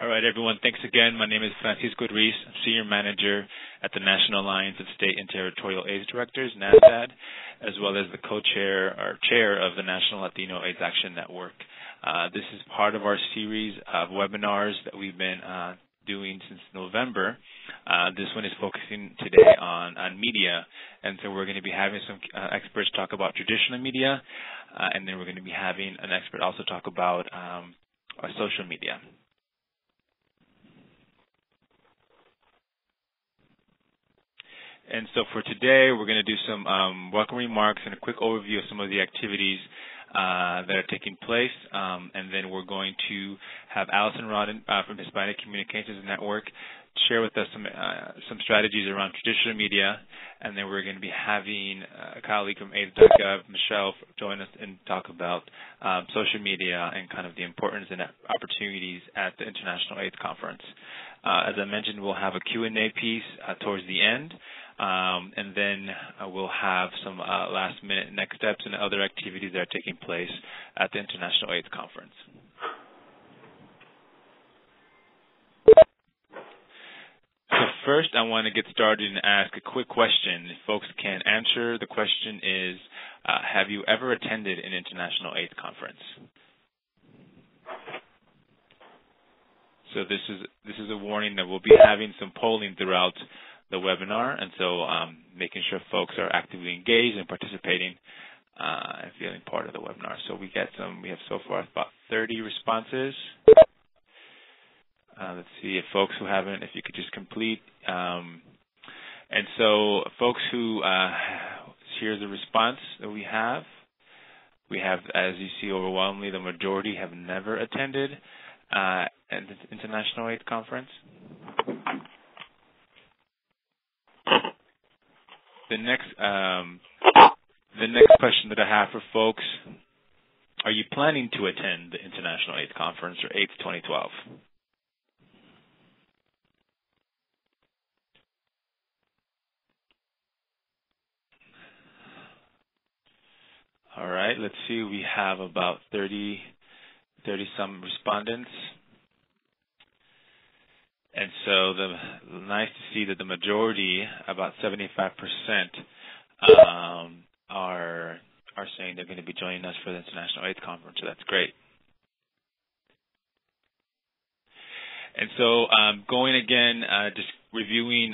right, everyone. Thanks again. My name is Francisco Ruiz. I'm Senior Manager at the National Alliance of State and Territorial AIDS Directors, NASDAD, as well as the co-chair or chair of the National Latino AIDS Action Network. This is part of our series of webinars that we've been doing since November. This one is focusing today on media, and so we're going to be having some experts talk about traditional media, and then we're going to be having an expert also talk about social media. And so for today, we're going to do some welcome remarks and a quick overview of some of the activities that are taking place. And then we're going to have Allison Rodden from Hispanic Communications Network share with us some strategies around traditional media. And then we're going to be having a colleague from AIDS.gov, Michelle, join us and talk about social media and kind of the importance and opportunities at the International AIDS Conference. As I mentioned, we'll have a Q&A piece towards the end. And then we'll have some last-minute next steps and other activities that are taking place at the International AIDS Conference. So first, I want to get started and ask a quick question. If folks can answer, the question is, have you ever attended an International AIDS Conference? So this is a warning that we'll be having some polling throughout the webinar, and so making sure folks are actively engaged and participating and feeling part of the webinar. So we have so far about 30 responses. Let's see if folks who haven't, if you could just complete. And so folks who, here's the response that we have. We have, as you see, overwhelmingly, the majority have never attended an International AIDS Conference. The next question that I have for folks, are you planning to attend the International AIDS Conference or AIDS 2012? All right, let's see. We have about 30-some respondents. And so nice to see that the majority, about 75%, are saying they're going to be joining us for the International AIDS Conference. So that's great. And so going again, just reviewing,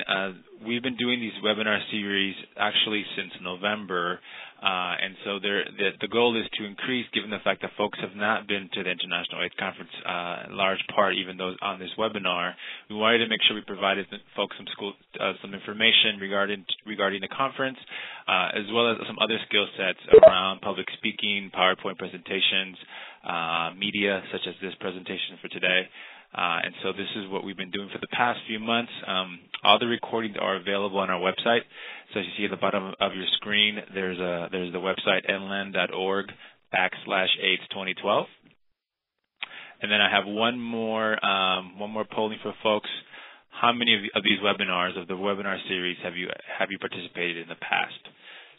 we've been doing these webinar series actually since November. And so the goal is to increase, given the fact that folks have not been to the International AIDS Conference, in large part, even those on this webinar. We wanted to make sure we provided folks some information regarding the conference, as well as some other skill sets around public speaking, PowerPoint presentations, media, such as this presentation for today. And so this is what we've been doing for the past few months. All the recordings are available on our website. So as you see at the bottom of your screen, there's the website NLAAN.org/AIDS2012. And then I have one more polling for folks. How many of these webinars, of the webinar series, have you participated in the past?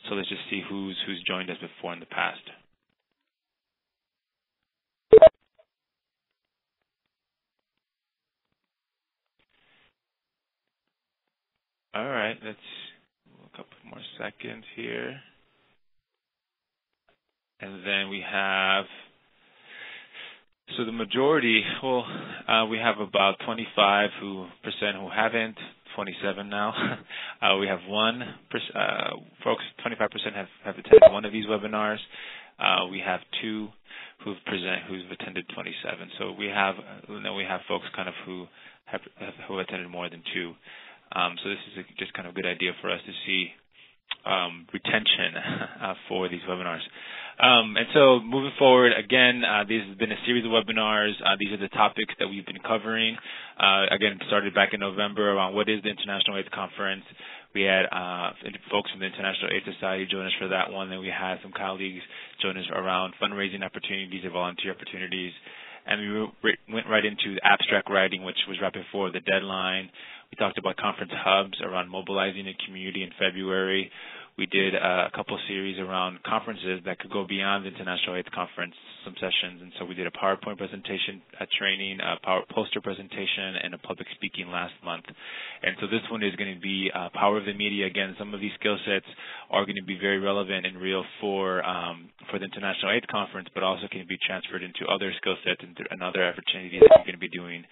So let's just see who's joined us before in the past. All right, let's a couple more seconds here. And then we have, so the majority, we have about 25% who haven't, 27 now. We have folks, 25% have attended one of these webinars. We have two who've attended 27. So we have folks kind of who attended more than two. So this is just kind of a good idea for us to see retention for these webinars. And so moving forward, again, this has been a series of webinars. These are the topics that we've been covering. Again, started back in November around what is the International AIDS Conference. We had folks from the International AIDS Society join us for that one. Then we had some colleagues join us around fundraising opportunities and volunteer opportunities. And we went right into abstract writing, which was right before the deadline. We talked about conference hubs around mobilizing the community in February. We did a couple series around conferences that could go beyond the International AIDS Conference, some sessions. And so we did a PowerPoint presentation, a training, a poster presentation, and a public speaking last month. And so this one is going to be power of the media. Again, some of these skill sets are going to be very relevant and real for the International AIDS Conference, but also can be transferred into other skill sets and other opportunities that you're going to be doing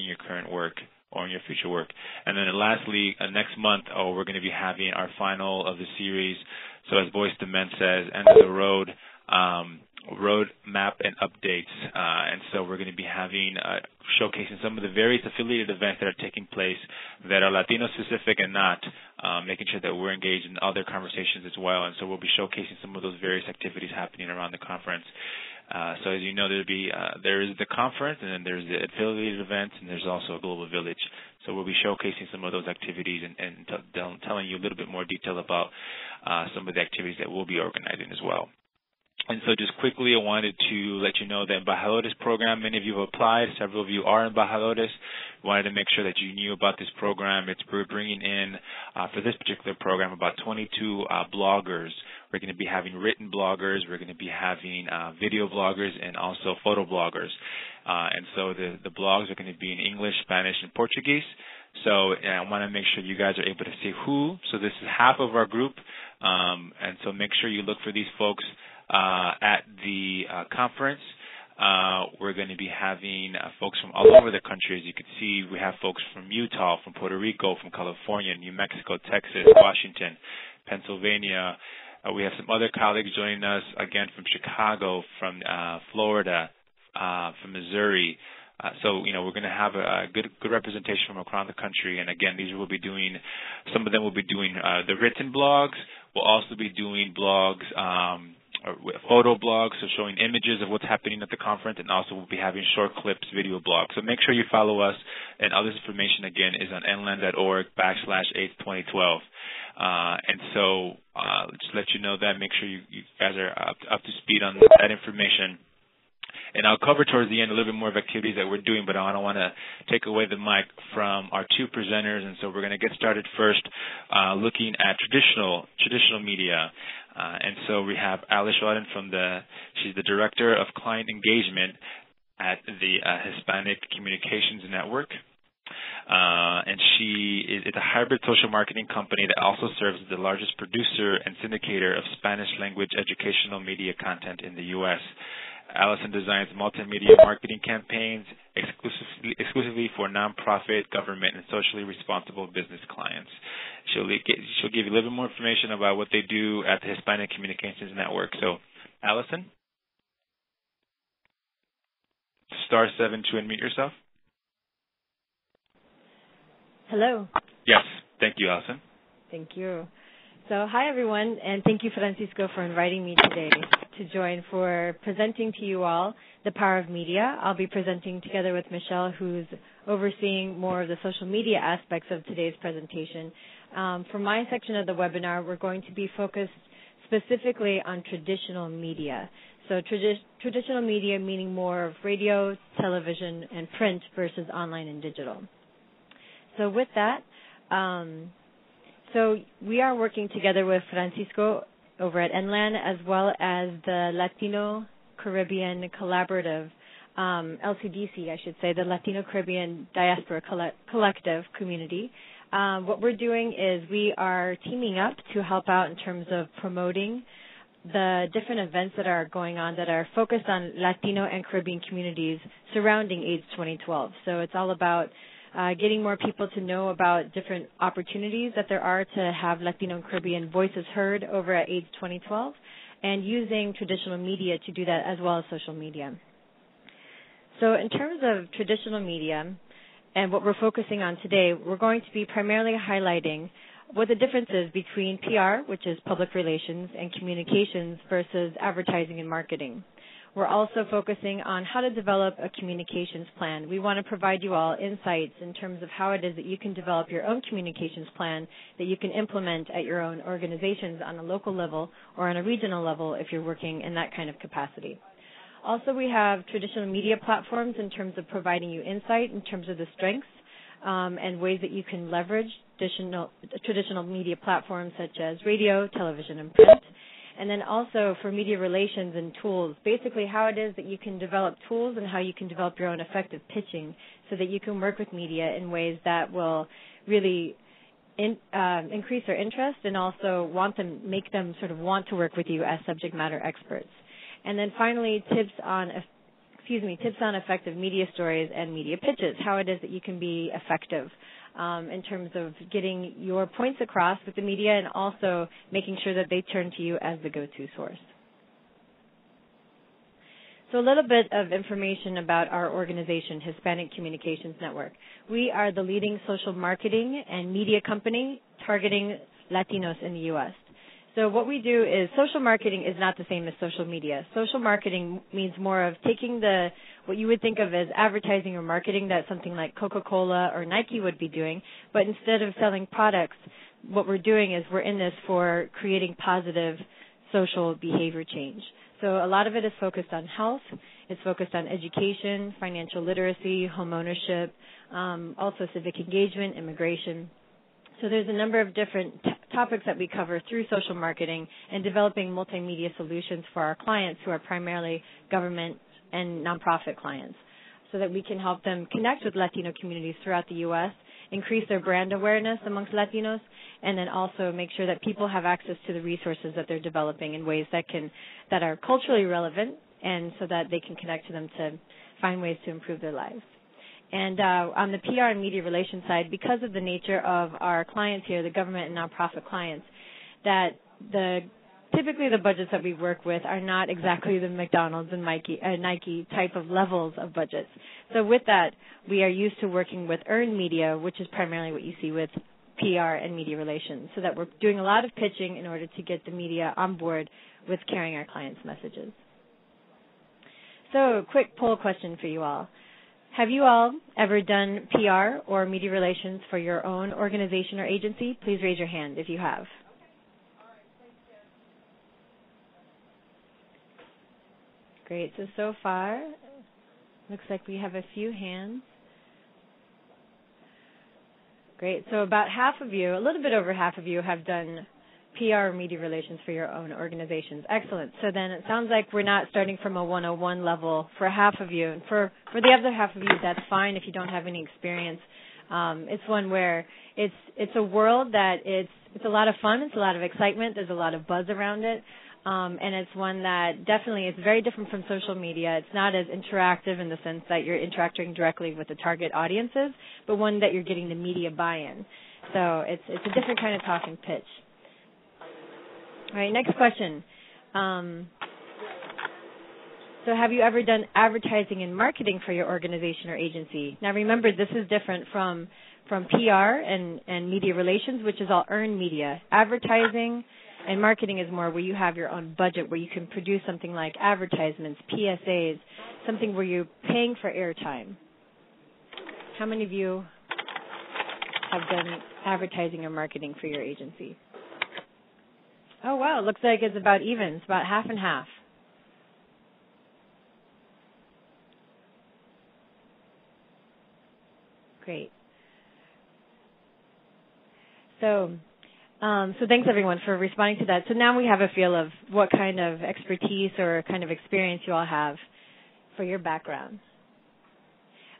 in your current work or in your future work. And then lastly, next month, we're going to be having our final of the series. So as Voice to Men says, end of the road, road map and updates. And so we're going to be having, showcasing some of the various affiliated events that are taking place that are Latino specific and not, making sure that we're engaged in other conversations as well. And so we'll be showcasing some of those various activities happening around the conference. So as you know, there is the conference, and then there's the affiliated events, and there's also a global village. So we'll be showcasing some of those activities and telling you a little bit more detail about some of the activities that we'll be organizing as well. And so just quickly, I wanted to let you know the Embajadores program, many of you have applied. Several of you are Embajadores. Wanted to make sure that you knew about this program. We're bringing in, for this particular program, about 22 bloggers. We're going to be having written bloggers. We're going to be having video bloggers and also photo bloggers. And so the blogs are going to be in English, Spanish, and Portuguese. So I want to make sure you guys are able to see who. So this is half of our group. And so make sure you look for these folks at the conference. We're going to be having folks from all over the country. As you can see, we have folks from Utah, from Puerto Rico, from California, New Mexico, Texas, Washington, Pennsylvania. We have some other colleagues joining us, again, from Chicago, from Florida, from Missouri. So, we're going to have a good representation from around the country. And, again, some of them will be doing the written blogs. We'll also be doing blogs, photo blogs, so showing images of what's happening at the conference, and also we'll be having short clips, video blogs. So make sure you follow us, and all this information, again, is on nlaan.org/AIDS2012. And so just let you know that. Make sure you guys are up to speed on that information. And I'll cover towards the end a little bit more of activities that we're doing, but I don't want to take away the mic from our two presenters. And so we're going to get started first looking at traditional media. And so we have Alice Schwaden she's the Director of Client Engagement at the Hispanic Communications Network. And it's a hybrid social marketing company that also serves as the largest producer and syndicator of Spanish language educational media content in the U.S. Allison designs multimedia marketing campaigns exclusively for nonprofit, government, and socially responsible business clients. She'll give you a little bit more information about what they do at the Hispanic Communications Network. So, Allison, *7 to unmute yourself. Hello. Yes. Thank you, Allison. Thank you. So, hi, everyone, and thank you, Francisco, for inviting me today to join for presenting to you all the power of media. I'll be presenting together with Michelle, who's overseeing more of the social media aspects of today's presentation. For my section of the webinar, we're going to be focused specifically on traditional media. So traditional media meaning more of radio, television, and print versus online and digital. So with that, so we are working together with Francisco over at NLAAN as well as the Latino Caribbean Collaborative, LCDC, I should say, the Latino Caribbean Diaspora Collective community. What we're doing is we are teaming up to help out in terms of promoting the different events that are going on that are focused on Latino and Caribbean communities surrounding AIDS 2012. So it's all about getting more people to know about different opportunities that there are to have Latino and Caribbean voices heard over at AIDS 2012 and using traditional media to do that as well as social media. So in terms of traditional media and what we're focusing on today, we're going to be primarily highlighting what the difference is between PR, which is public relations, and communications versus advertising and marketing. We're also focusing on how to develop a communications plan. We want to provide you all insights in terms of how it is that you can develop your own communications plan that you can implement at your own organizations on a local level or on a regional level if you're working in that kind of capacity. Also, we have traditional media platforms in terms of providing you insight in terms of the strengths and ways that you can leverage traditional media platforms such as radio, television, and print. And then also for media relations and tools, basically how it is that you can develop tools and how you can develop your own effective pitching so that you can work with media in ways that will really increase their interest and also make them sort of want to work with you as subject matter experts. And then finally, tips on effective media stories and media pitches, how it is that you can be effective in terms of getting your points across with the media and also making sure that they turn to you as the go-to source. So a little bit of information about our organization, Hispanic Communications Network. We are the leading social marketing and media company targeting Latinos in the U.S. So what we do is social marketing is not the same as social media. Social marketing means more of taking what you would think of as advertising or marketing that something like Coca-Cola or Nike would be doing, but instead of selling products, what we're doing is we're in this for creating positive social behavior change. So a lot of it is focused on health. It's focused on education, financial literacy, home ownership, also civic engagement, immigration. So there's a number of different topics that we cover through social marketing and developing multimedia solutions for our clients who are primarily government and nonprofit clients so that we can help them connect with Latino communities throughout the U.S., increase their brand awareness amongst Latinos, and then also make sure that people have access to the resources that they're developing in ways that are culturally relevant and so that they can connect to them to find ways to improve their lives. And on the PR and media relations side, because of the nature of our clients here, the government and nonprofit clients, that typically the budgets that we work with are not exactly the McDonald's and Nike type of levels of budgets. So with that, we are used to working with earned media, which is primarily what you see with PR and media relations, so that we're doing a lot of pitching in order to get the media on board with carrying our clients' messages. So quick poll question for you all. Have you all ever done PR or media relations for your own organization or agency? Please raise your hand if you have. Great. So far, looks like we have a few hands. Great. So about half of you, a little bit over half of you, have done PR or media relations for your own organizations. Excellent. So then it sounds like we're not starting from a 101 level for half of you. And for the other half of you, that's fine if you don't have any experience. It's one where it's a world that it's a lot of fun. It's a lot of excitement. There's a lot of buzz around it. And it's one that definitely is very different from social media. It's not as interactive in the sense that you're interacting directly with the target audiences, but one that you're getting the media buy-in. So it's a different kind of talk and pitch. All right, next question. So have you ever done advertising and marketing for your organization or agency? Now remember, this is different from PR and media relations, which is all earned media. Advertising and marketing is more where you have your own budget, where you can produce something like advertisements, PSAs, something where you're paying for airtime. How many of you have done advertising or marketing for your agency? Oh, wow. It looks like it's about even. It's about half and half. Great. So thanks, everyone, for responding to that. So now we have a feel of what kind of expertise or kind of experience you all have for your background.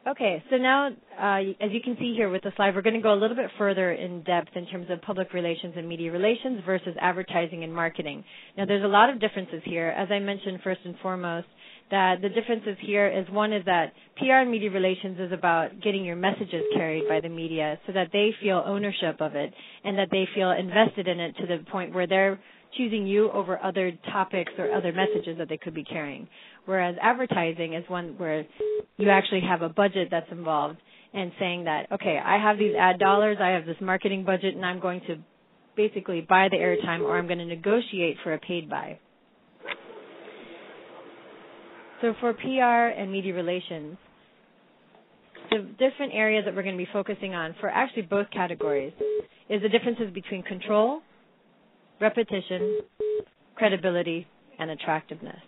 Okay, so now, as you can see here with the slide, we're going to go a little bit further in depth in terms of public relations and media relations versus advertising and marketing. Now, there's a lot of differences here. As I mentioned first and foremost, that the differences here is one is that PR and media relations is about getting your messages carried by the media so that they feel ownership of it and that they feel invested in it to the point where they're choosing you over other topics or other messages that they could be carrying. Whereas advertising is one where you actually have a budget that's involved and saying that, okay, I have these ad dollars, I have this marketing budget, and I'm going to basically buy the airtime or I'm going to negotiate for a paid buy. So for PR and media relations, the different areas that we're going to be focusing on for actually both categories is the differences between control, repetition, credibility, and attractiveness.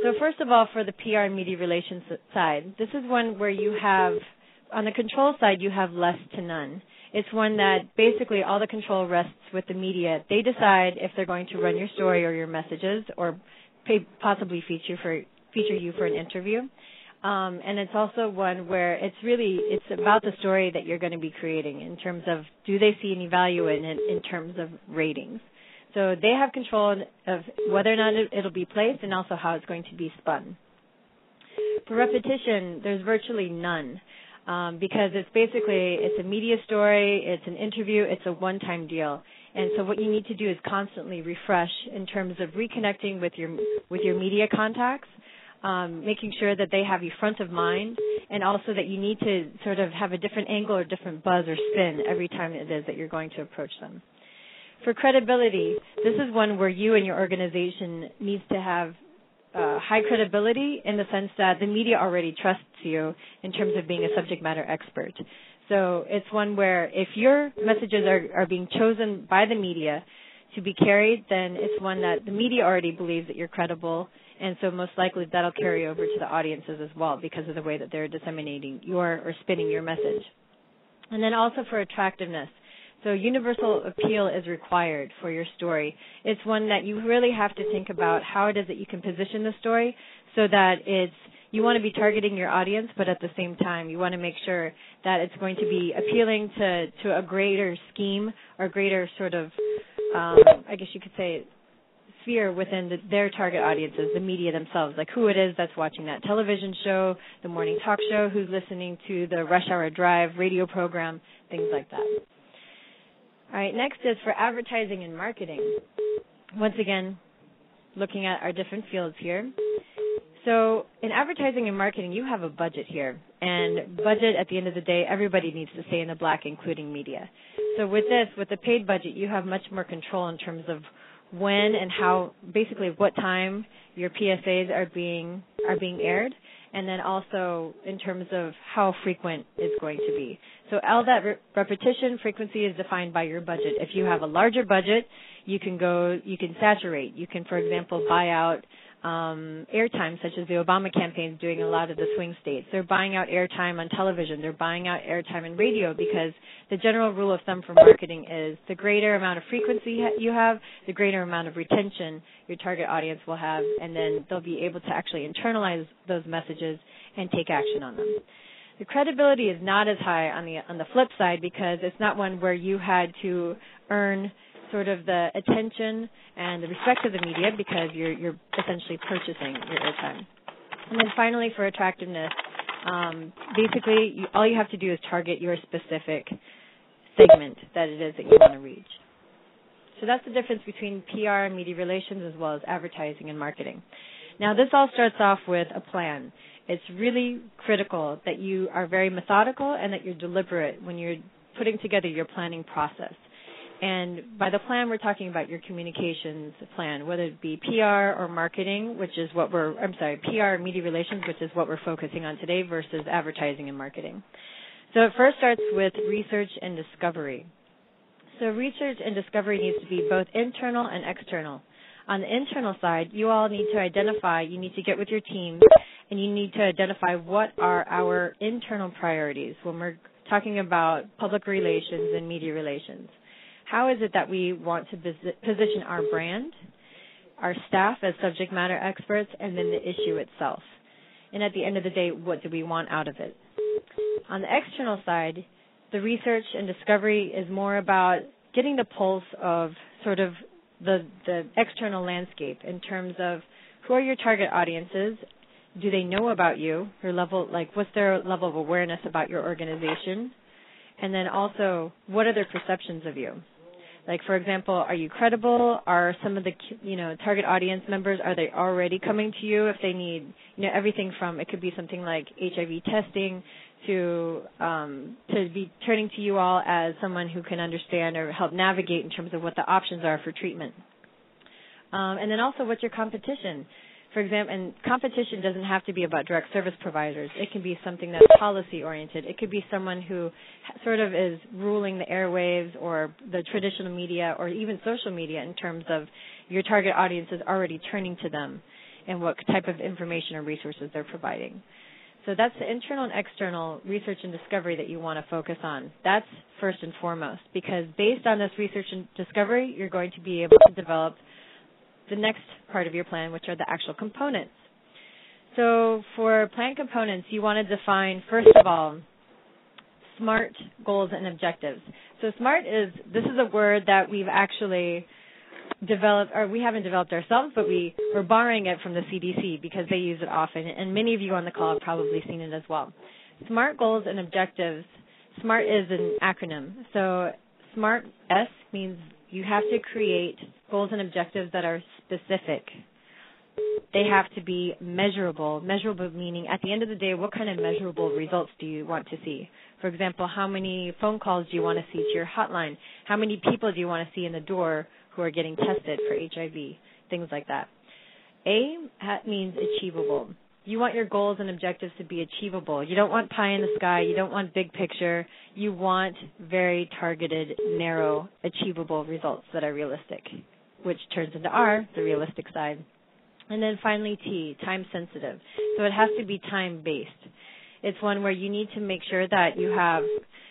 So first of all, for the PR and media relations side, this is one where you have on the control side, you have less to none. It's one that basically all the control rests with the media. They decide if they're going to run your story or your messages or possibly feature you for an interview. And it's also one where it's about the story that you're going to be creating in terms of, do they see any value in it in terms of ratings. So they have control of whether or not it'll be placed and also how it's going to be spun. For repetition, there's virtually none because it's a media story, it's an interview, it's a one-time deal. And so what you need to do is constantly refresh in terms of reconnecting with your media contacts, making sure that they have you front of mind, and also that you need to sort of have a different angle or different buzz or spin every time it is that you're going to approach them. For credibility, this is one where you and your organization needs to have high credibility in the sense that the media already trusts you in terms of being a subject matter expert. So it's one where if your messages are being chosen by the media to be carried, then it's one that the media already believes that you're credible, and so most likely that'll carry over to the audiences as well because of the way that they're disseminating or spinning your message. And then also for attractiveness. So universal appeal is required for your story. It's one that you really have to think about how it is that you can position the story so that you want to be targeting your audience, but at the same time you want to make sure that it's going to be appealing to a greater scheme or greater sort of, I guess you could say, sphere within their target audiences, the media themselves, like who it is that's watching that television show, the morning talk show, who's listening to the Rush Hour Drive radio program, things like that. All right, next is for advertising and marketing. Once again, looking at our different fields here. So in advertising and marketing, you have a budget here. And budget, at the end of the day, everybody needs to stay in the black, including media. So with the paid budget, you have much more control in terms of when and how, basically what time your PSAs are being aired, and then also in terms of how frequent it's going to be. So all that repetition frequency is defined by your budget. If you have a larger budget, you can saturate. You can, for example, buy out airtime, such as the Obama campaign is doing a lot of the swing states. They're buying out airtime on television. They're buying out airtime in radio because the general rule of thumb for marketing is the greater amount of frequency you have, the greater amount of retention your target audience will have, and then they'll be able to actually internalize those messages and take action on them. The credibility is not as high on the flip side because it's not one where you had to earn sort of the attention and the respect of the media because you're essentially purchasing your airtime. And then finally, for attractiveness, basically all you have to do is target your specific segment that it is that you want to reach. So that's the difference between PR and media relations as well as advertising and marketing. Now, this all starts off with a plan. It's really critical that you are very methodical and that you're deliberate when you're putting together your planning process. And by the plan, we're talking about your communications plan, whether it be PR or marketing, PR and media relations, which is what we're focusing on today, versus advertising and marketing. So it first starts with research and discovery. So research and discovery needs to be both internal and external. On the internal side, you all need to get with your team, and you need to identify what are our internal priorities when we're talking about public relations and media relations. How is it that we want to position our brand, our staff as subject matter experts, and then the issue itself? And at the end of the day, what do we want out of it? On the external side, the research and discovery is more about getting the pulse of sort of the external landscape in terms of who are your target audiences, do they know about you, what's their level of awareness about your organization, and then also what are their perceptions of you. Like, for example, are you credible? Are some of the, target audience members, are they already coming to you if they need, everything from, it could be something like HIV testing to be turning to you all as someone who can understand or help navigate in terms of what the options are for treatment. And then also, what's your competition? For example, and competition doesn't have to be about direct service providers. It can be something that's policy-oriented. It could be someone who sort of is ruling the airwaves or the traditional media or even social media in terms of your target audience is already turning to them and what type of information or resources they're providing. So that's the internal and external research and discovery that you want to focus on. That's first and foremost, because based on this research and discovery, you're going to be able to develop the next part of your plan, which are the actual components. So for plan components, you want to define, first of all, SMART goals and objectives. So SMART this is a word that we've actually developed, or we haven't developed ourselves, but we're borrowing it from the CDC because they use it often, and many of you on the call have probably seen it as well. SMART goals and objectives. SMART is an acronym. So SMART, S, means you have to create goals and objectives that are specific. They have to be measurable. Measurable meaning, at the end of the day, what kind of measurable results do you want to see? For example, how many phone calls do you want to see to your hotline? How many people do you want to see in the door who are getting tested for HIV? Things like that. A means achievable. You want your goals and objectives to be achievable. You don't want pie in the sky. You don't want big picture. You want very targeted, narrow, achievable results that are realistic, which turns into R, the realistic side. And then finally T, time sensitive. So it has to be time based. It's one where you need to make sure that you have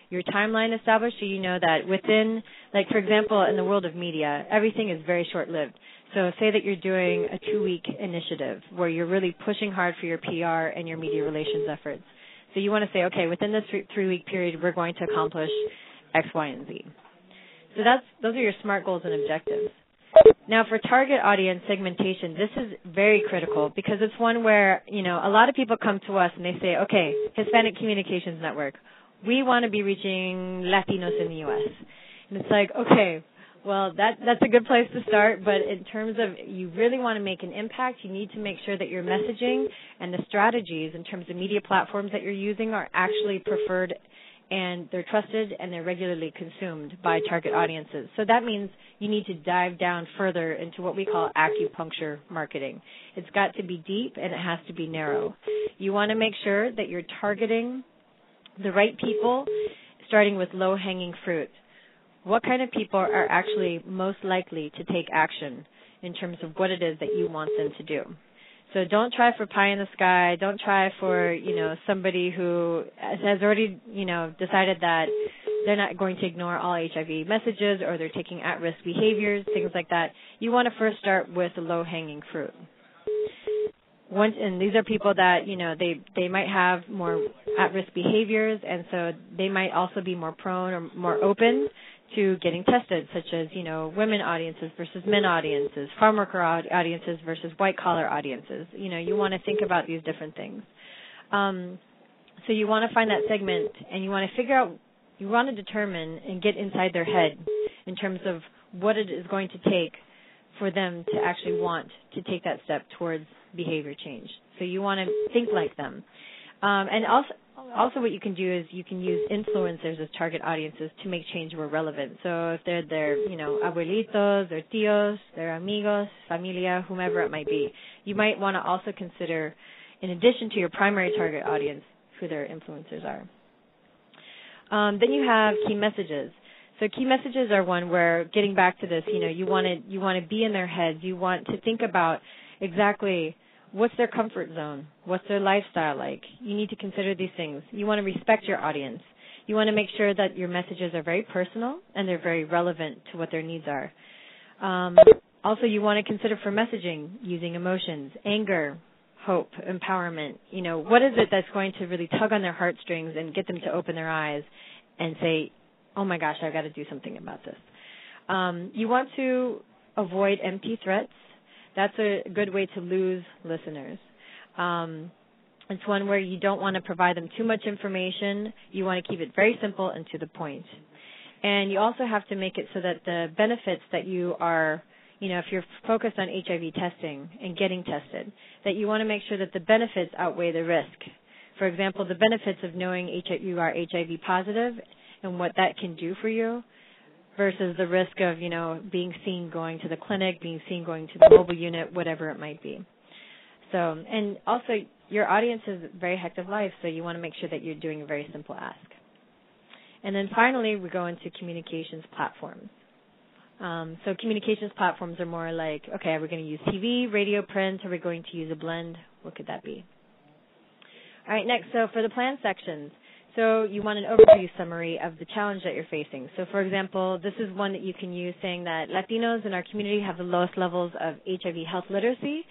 your timeline established so you know that within, like for example, in the world of media, everything is very short-lived. So say that you're doing a 2-week initiative where you're really pushing hard for your PR and your media relations efforts. So you want to say, okay, within this 3-week period, we're going to accomplish X, Y, and Z. So those are your SMART goals and objectives. Now, for target audience segmentation, this is very critical because it's one where, a lot of people come to us and they say, okay, Hispanic Communications Network, we want to be reaching Latinos in the U.S. And it's like, okay, well, that's a good place to start, but in terms of you really want to make an impact, you need to make sure that your messaging and the strategies in terms of media platforms that you're using are actually preferred and they're trusted and they're regularly consumed by target audiences. So that means you need to dive down further into what we call acupuncture marketing. It's got to be deep and it has to be narrow. You want to make sure that you're targeting the right people, starting with low-hanging fruit. What kind of people are actually most likely to take action in terms of what it is that you want them to do? So don't try for pie in the sky. Don't try for, somebody who has already, decided that they're not going to ignore all HIV messages or they're taking at-risk behaviors, things like that. You want to first start with the low-hanging fruit. And these are people that, they might have more at-risk behaviors, and so they might also be more prone or more open to getting tested, such as, women audiences versus men audiences, farm worker audiences versus white-collar audiences. You want to think about these different things. So you want to find that segment, and you want to figure out, you want to determine and get inside their head in terms of what it is going to take for them to actually want to take that step towards behavior change. So you want to think like them. And also what you can do is you can use influencers as target audiences to make change more relevant. So if they're their, abuelitos, their tíos, their amigos, familia, whomever it might be, you might want to also consider, in addition to your primary target audience, who their influencers are. Then you have key messages. So key messages are one where, getting back to this, you want to be in their heads. You want to think about exactly what's their comfort zone, what's their lifestyle like. You need to consider these things. You want to respect your audience. You want to make sure that your messages are very personal and they're very relevant to what their needs are. Also, you want to consider for messaging using emotions, anger, hope, empowerment. What is it that's going to really tug on their heartstrings and get them to open their eyes and say, oh my gosh, I've got to do something about this. You want to avoid empty threats. That's a good way to lose listeners. It's one where you don't want to provide them too much information. You want to keep it very simple and to the point. And you also have to make it so that the benefits that you are, if you're focused on HIV testing and getting tested, that you want to make sure that the benefits outweigh the risk. For example, the benefits of knowing you are HIV positive and what that can do for you versus the risk of, being seen going to the clinic, being seen going to the mobile unit, whatever it might be. So, and also your audience is very hectic life, so you want to make sure that you're doing a very simple ask. And then finally, we go into communications platforms. So communications platforms are more like, okay, are we going to use TV, radio, print? Are we going to use a blend? What could that be? All right, next, so for the plan sections, so you want an overview summary of the challenge that you're facing. So, for example, this is one that you can use saying that Latinos in our community have the lowest levels of HIV health literacy,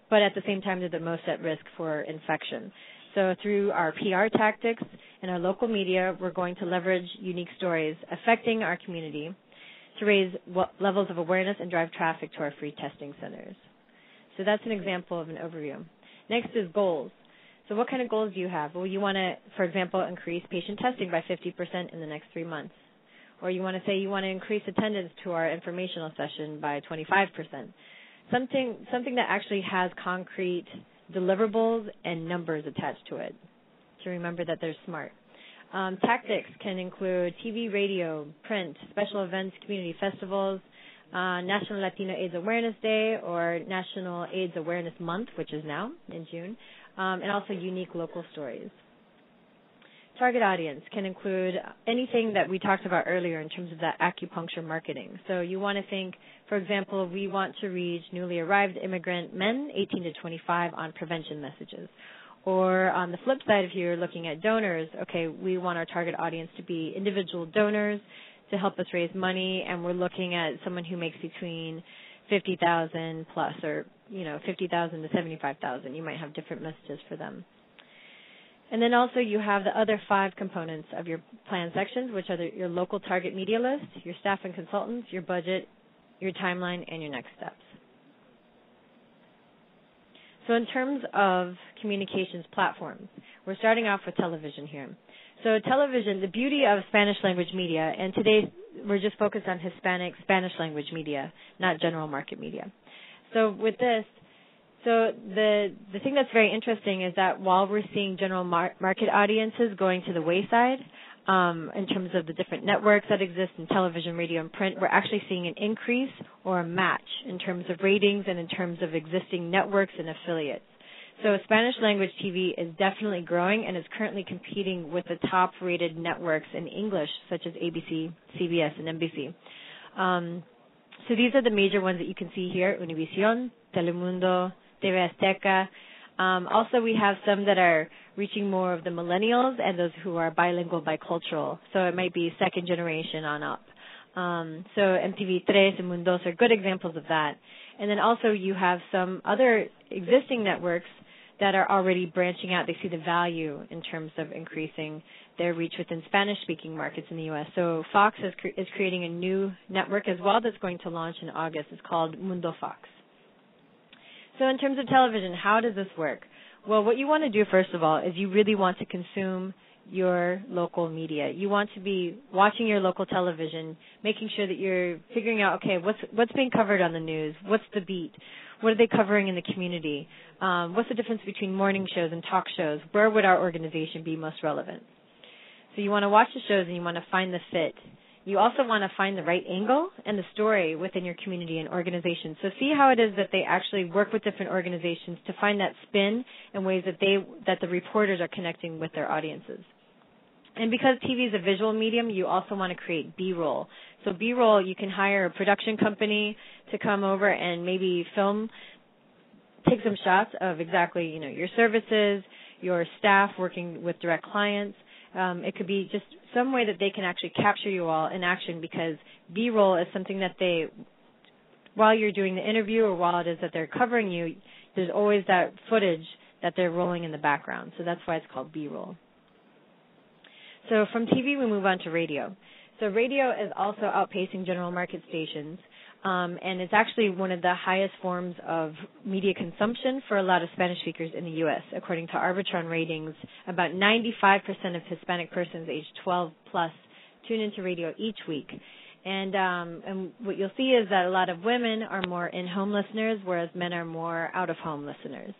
but at the same time they're the most at risk for infection. So through our PR tactics and our local media, we're going to leverage unique stories affecting our community to raise levels of awareness and drive traffic to our free testing centers. So that's an example of an overview. Next is goals. So what kind of goals do you have? Well, you want to, for example, increase patient testing by 50% in the next 3 months. Or you want to say you want to increase attendance to our informational session by 25%. Something that actually has concrete deliverables and numbers attached to it to remember that they're smart. Tactics can include TV, radio, print, special events, community festivals, National Latino AIDS Awareness Day or National AIDS Awareness Month, which is now in June, and also unique local stories. Target audience can include anything that we talked about earlier in terms of that acupuncture marketing. So you want to think, for example, we want to reach newly arrived immigrant men 18 to 25 on prevention messages. Or on the flip side, if you're looking at donors, okay, we want our target audience to be individual donors to help us raise money, and we're looking at someone who makes between $50,000 plus, or $50,000 to $75,000. You might have different messages for them. And then also you have the other 5 components of your plan sections, which are your local target media list, your staff and consultants, your budget, your timeline, and your next steps. So in terms of communications platforms, we're starting off with television here. So television, the beauty of Spanish language media, and today we're just focused on Hispanic Spanish language media, not general market media. So with this, so the thing that's very interesting is that while we're seeing general market audiences going to the wayside in terms of the different networks that exist in television, radio, and print, we're actually seeing an increase or a match in terms of ratings and in terms of existing networks and affiliates. So Spanish language TV is definitely growing and is currently competing with the top-rated networks in English, such as ABC, CBS, and NBC. So these are the major ones that you can see here: Univision, Telemundo, TV Azteca. Also, we have some that are reaching more of the millennials and those who are bilingual, bicultural. So it might be second generation on up. So MTV3 and Mundos are good examples of that. And then also you have some other existing networks that are already branching out. They see the value in terms of increasing their reach within Spanish-speaking markets in the U.S. So Fox is creating a new network as well that's going to launch in August. It's called Mundo Fox. So in terms of television, how does this work? Well, what you want to do, first of all, is you really want to consume your local media. You want to be watching your local television, making sure that you're figuring out, okay, what's being covered on the news? What's the beat? What are they covering in the community? What's the difference between morning shows and talk shows? Where would our organization be most relevant? So you want to watch the shows and you want to find the fit. You also want to find the right angle and the story within your community and organization. So see how it is that they actually work with different organizations to find that spin and ways that the reporters are connecting with their audiences. And because TV is a visual medium, you also want to create B-roll. So B-roll, you can hire a production company to come over and maybe take some shots of exactly, your services, your staff working with direct clients. It could be just some way that they can actually capture you all in action, because B-roll is something that while you're doing the interview or while it is that they're covering you, there's always that footage that they're rolling in the background. So that's why it's called B-roll. So from TV, we move on to radio. So radio is also outpacing general market stations, and it's actually one of the highest forms of media consumption for a lot of Spanish speakers in the U.S. According to Arbitron ratings, about 95% of Hispanic persons aged 12 plus tune into radio each week. And what you'll see is that a lot of women are more in-home listeners, whereas men are more out-of-home listeners.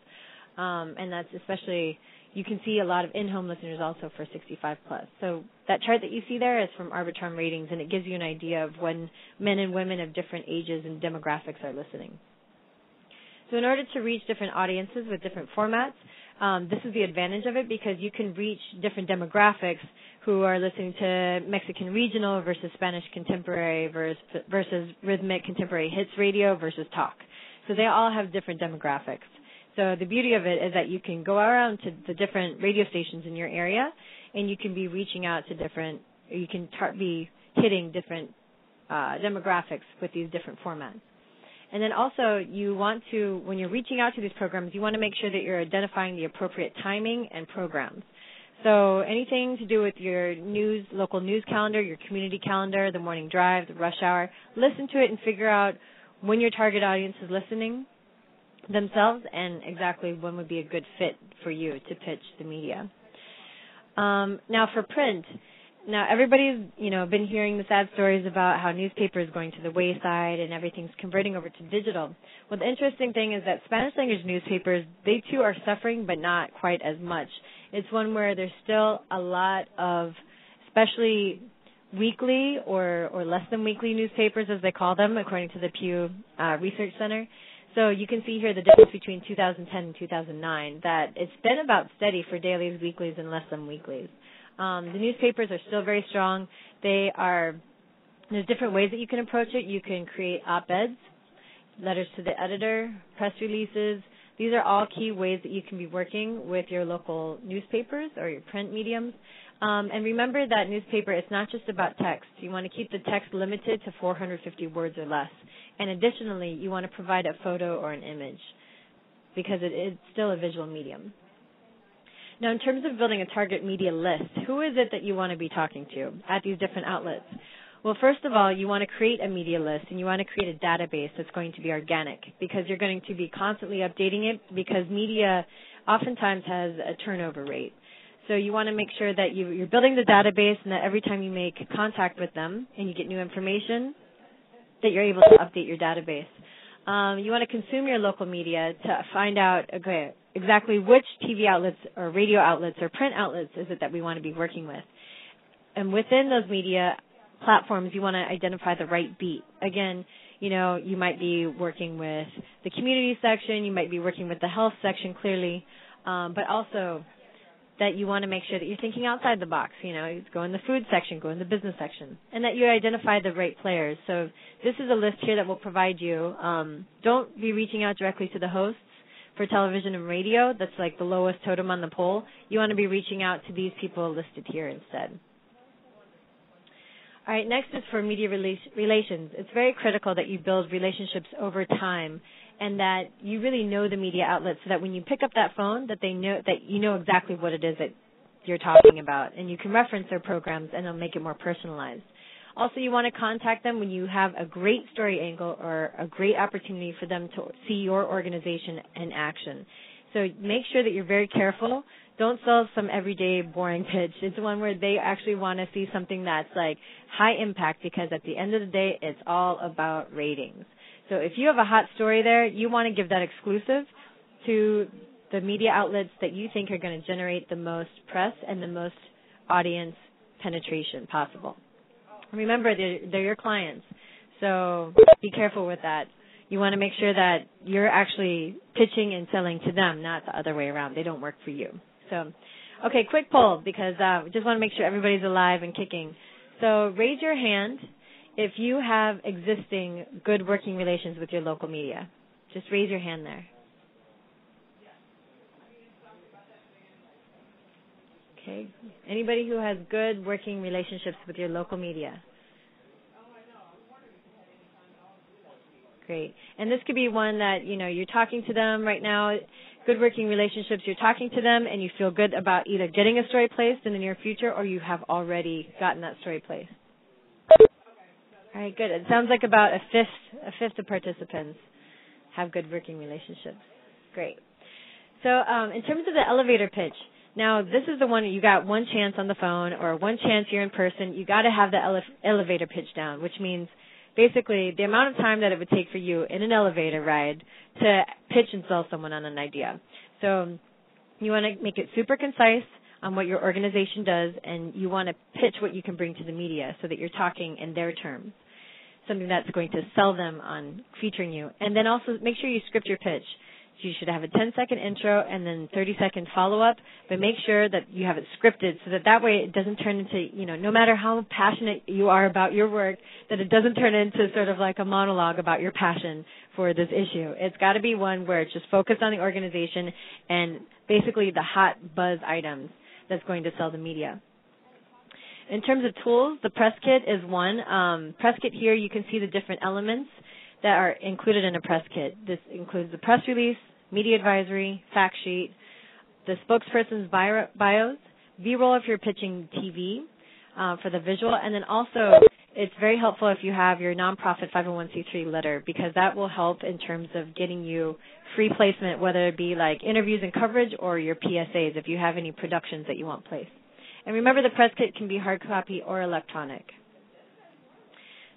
And that's especially, you can see a lot of in-home listeners also for 65 plus. So that chart that you see there is from Arbitron ratings, and it gives you an idea of when men and women of different ages and demographics are listening. So in order to reach different audiences with different formats, this is the advantage of it, because you can reach different demographics who are listening to Mexican regional versus Spanish contemporary versus rhythmic contemporary hits radio versus talk. So they all have different demographics. So the beauty of it is that you can go around to the different radio stations in your area, and you can be reaching out to different, you can be hitting different demographics with these different formats. And then also you want to, when you're reaching out to these programs, you want to make sure that you're identifying the appropriate timing and programs. So anything to do with your local news calendar, your community calendar, the morning drive, the rush hour, listen to it and figure out when your target audience is listening themselves and exactly when would be a good fit for you to pitch the media. Now for print, now everybody's, been hearing the sad stories about how newspaper is going to the wayside and everything's converting over to digital. Well, the interesting thing is that Spanish language newspapers, they too are suffering, but not quite as much. It's one where there's still a lot of, especially weekly or less than weekly newspapers, as they call them, according to the Pew Research Center. So you can see here the difference between 2010 and 2009, that it's been about steady for dailies, weeklies, and less than weeklies. The newspapers are still very strong. There's different ways that you can approach it. You can create op-eds, letters to the editor, press releases. These are all key ways that you can be working with your local newspapers or your print mediums. And remember that newspaper, it's not just about text. You want to keep the text limited to 450 words or less. And additionally, you want to provide a photo or an image because it's still a visual medium. Now, in terms of building a target media list, who is it that you want to be talking to at these different outlets? Well, first of all, you want to create a media list, and you want to create a database that's going to be organic because you're going to be constantly updating it because media oftentimes has a turnover rate. So you want to make sure that you're building the database and that every time you make contact with them and you get new information, that you're able to update your database. You want to consume your local media to find out, exactly which TV outlets or radio outlets or print outlets is it that we want to be working with. And within those media platforms, you want to identify the right beat. Again, you might be working with the community section, you might be working with the health section clearly, but also that you want to make sure that you're thinking outside the box. Go in the food section, go in the business section, and that you identify the right players. So this is a list here that will provide you. Don't be reaching out directly to the hosts for television and radio. That's like the lowest totem on the pole. You want to be reaching out to these people listed here instead. All right, next is for media relations. It's very critical that you build relationships over time and that you really know the media outlets so that when you pick up that phone that they know that you know exactly what it is that you're talking about and you can reference their programs and it'll make it more personalized. Also, you want to contact them when you have a great story angle or a great opportunity for them to see your organization in action. So make sure that you're very careful. Don't sell some everyday boring pitch. It's one where they actually want to see something that's like high impact because at the end of the day, it's all about ratings. So if you have a hot story there, you want to give that exclusive to the media outlets that you think are going to generate the most press and the most audience penetration possible. Remember, they're your clients, so be careful with that. You want to make sure that you're actually pitching and selling to them, not the other way around. They don't work for you. So, okay, quick poll because we just want to make sure everybody's alive and kicking. So raise your hand if you have existing good working relations with your local media. Just raise your hand there. Okay. Anybody who has good working relationships with your local media? Great. And this could be one that, you're talking to them right now, good working relationships, you're talking to them and you feel good about either getting a story placed in the near future or you have already gotten that story placed. All right, good. It sounds like about a fifth of participants have good working relationships. Great. So in terms of the elevator pitch, now this is the one you got one chance on the phone or one chance you're in person. You got to have the elevator pitch down, which means basically the amount of time that it would take for you in an elevator ride to pitch and sell someone on an idea. So you want to make it super concise on what your organization does, and you want to pitch what you can bring to the media so that you're talking in their terms, something that's going to sell them on featuring you. And then also make sure you script your pitch. So you should have a 10-second intro and then 30-second follow-up, but make sure that you have it scripted so that way it doesn't turn into, no matter how passionate you are about your work, that it doesn't turn into sort of like a monologue about your passion for this issue. It's got to be one where it's just focused on the organization and basically the hot buzz items that's going to sell the media. In terms of tools, the press kit is one. Press kit here, you can see the different elements that are included in a press kit. This includes the press release, media advisory, fact sheet, the spokesperson's bios, B-roll if you're pitching TV for the visual, and then also it's very helpful if you have your nonprofit 501c3 letter, because that will help in terms of getting you free placement, whether it be like interviews and coverage or your PSAs if you have any productions that you want placed. And remember, the press kit can be hard copy or electronic.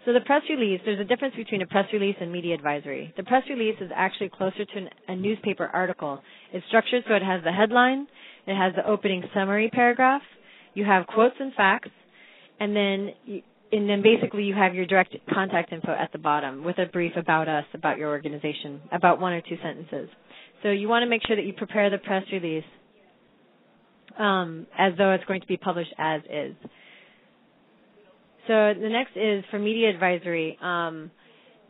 So the press release, there's a difference between a press release and media advisory. The press release is actually closer to a newspaper article. It's structured so it has the headline, it has the opening summary paragraph, you have quotes and facts, and then basically you have your direct contact info at the bottom with a brief about us, about your organization, about 1 or 2 sentences. So you want to make sure that you prepare the press release as though it's going to be published as is. So the next is for media advisory.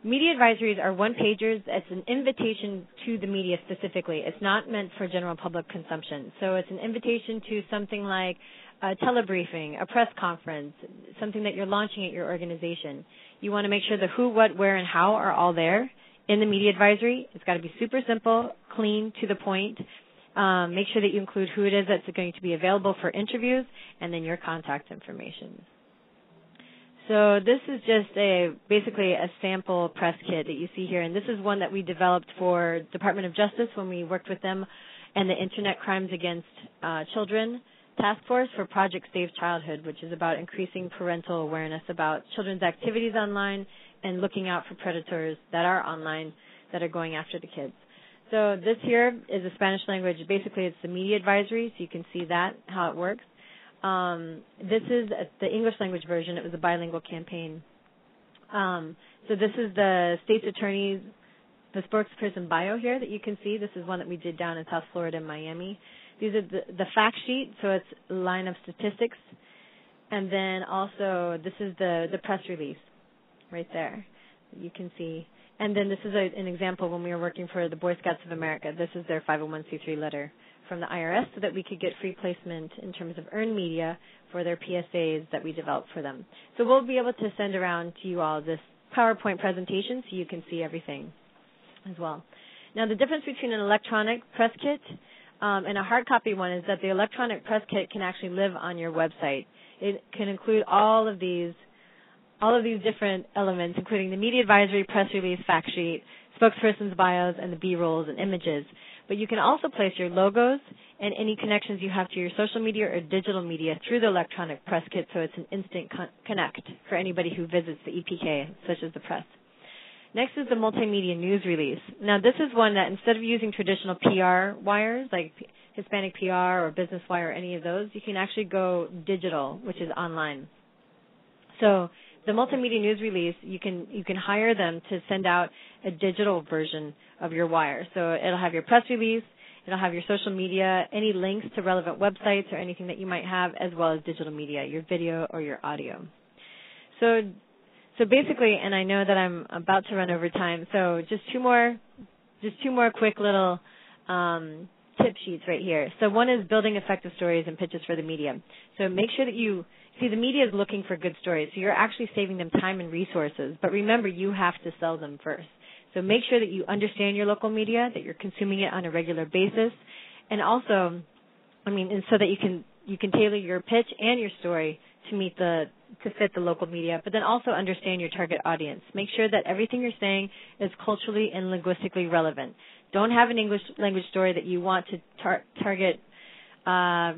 Media advisories are one-pagers. It's an invitation to the media specifically. It's not meant for general public consumption. So it's an invitation to something like a telebriefing, a press conference, something that you're launching at your organization. You want to make sure the who, what, where, and how are all there in the media advisory. It's got to be super simple, clean, to the point. Make sure that you include who it is that's going to be available for interviews, and then your contact information. So this is just basically a sample press kit that you see here, and this is one that we developed for Department of Justice when we worked with them and the Internet Crimes Against Children Task Force for Project Save Childhood, which is about increasing parental awareness about children's activities online and looking out for predators that are online that are going after the kids. So this here is a Spanish language. Basically, it's the media advisory, so you can see that, how it works. This is the English language version. It was a bilingual campaign. So this is the state's attorney's, the spokesperson bio here that you can see. This is one that we did down in South Florida and Miami. These are the fact sheet, so it's a line of statistics. And then also this is the press release right there that you can see. And then this is an example when we were working for the Boy Scouts of America. This is their 501c3 letter from the IRS so that we could get free placement in terms of earned media for their PSAs that we developed for them. So we'll be able to send around to you all this PowerPoint presentation so you can see everything as well. Now, the difference between an electronic press kit and a hard copy one is that the electronic press kit can actually live on your website. It can include all of these different elements, including the media advisory, press release, fact sheet, spokesperson's bios, and the B-rolls and images. But you can also place your logos and any connections you have to your social media or digital media through the electronic press kit, so it's an instant connect for anybody who visits the EPK, such as the press. Next is the multimedia news release. Now, this is one that instead of using traditional PR wires like Hispanic PR or Business Wire or any of those, you can actually go digital, which is online. So the multimedia news release, you can hire them to send out a digital version of your wire. So it'll have your press release, it'll have your social media, any links to relevant websites or anything that you might have, as well as digital media, your video or your audio. So basically, and I know that I'm about to run over time, so just two more quick little tip sheets right here. So one is building effective stories and pitches for the media. So make sure that the media is looking for good stories, so you're actually saving them time and resources. But remember, you have to sell them first. So make sure that you understand your local media, that you're consuming it on a regular basis, and also, and so that you can tailor your pitch and your story to fit the local media, but then also understand your target audience. Make sure that everything you're saying is culturally and linguistically relevant. Don't have an English language story that you want to target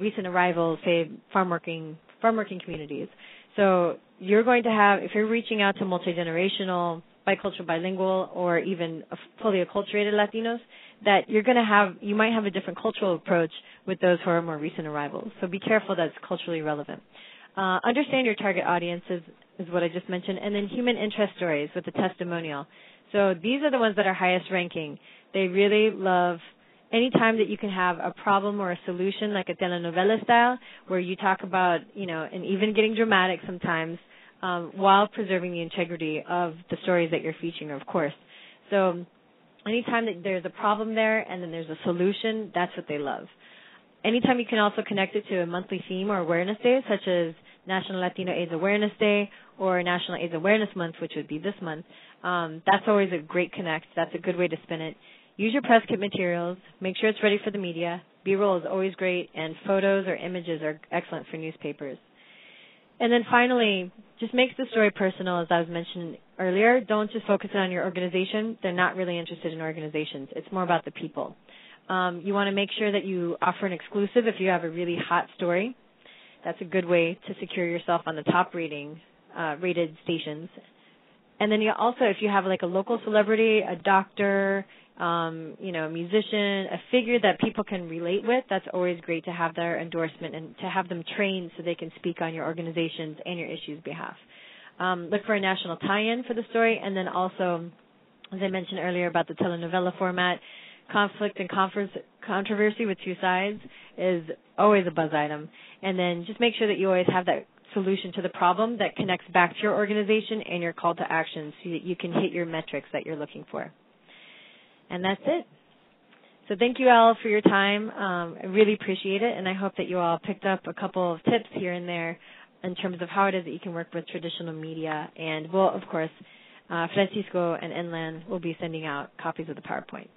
recent arrivals, say farm working communities. So you're going to have, if you're reaching out to multi-generational, bicultural, bilingual, or even fully acculturated Latinos, that you might have a different cultural approach with those who are more recent arrivals. So be careful that it's culturally relevant. Understand your target audience is what I just mentioned, and then human interest stories with the testimonial. So these are the ones that are highest ranking. They really love any time that you can have a problem or a solution, like a telenovela style, where you talk about, and even getting dramatic sometimes, while preserving the integrity of the stories that you're featuring, of course. So Anytime that there's a problem there and then there's a solution, that's what they love. Anytime you can also connect it to a monthly theme or awareness day, such as National Latino AIDS Awareness Day or National AIDS Awareness Month, which would be this month, that's always a great connect. That's a good way to spin it. Use your press kit materials. Make sure it's ready for the media. B-roll is always great, and photos or images are excellent for newspapers. And then finally, just make the story personal, as I was mentioning earlier. Don't just focus on your organization. They're not really interested in organizations. It's more about the people. You want to make sure that you offer an exclusive if you have a really hot story. That's a good way to secure yourself on the top rated stations. And then you also, if you have like a local celebrity, a doctor, a musician, a figure that people can relate with, that's always great to have their endorsement and to have them trained so they can speak on your organization's and your issue's behalf. Look for a national tie-in for the story, and then also, as I mentioned earlier about the telenovela format, conflict and controversy with two sides is always a buzz item. And then just make sure that you always have that solution to the problem that connects back to your organization and your call to action so that you can hit your metrics that you're looking for. And that's it. So thank you all for your time. I really appreciate it, and I hope that you all picked up a couple of tips here and there in terms of how it is that you can work with traditional media. And we'll, of course, Francisco and NLAAN will be sending out copies of the PowerPoint.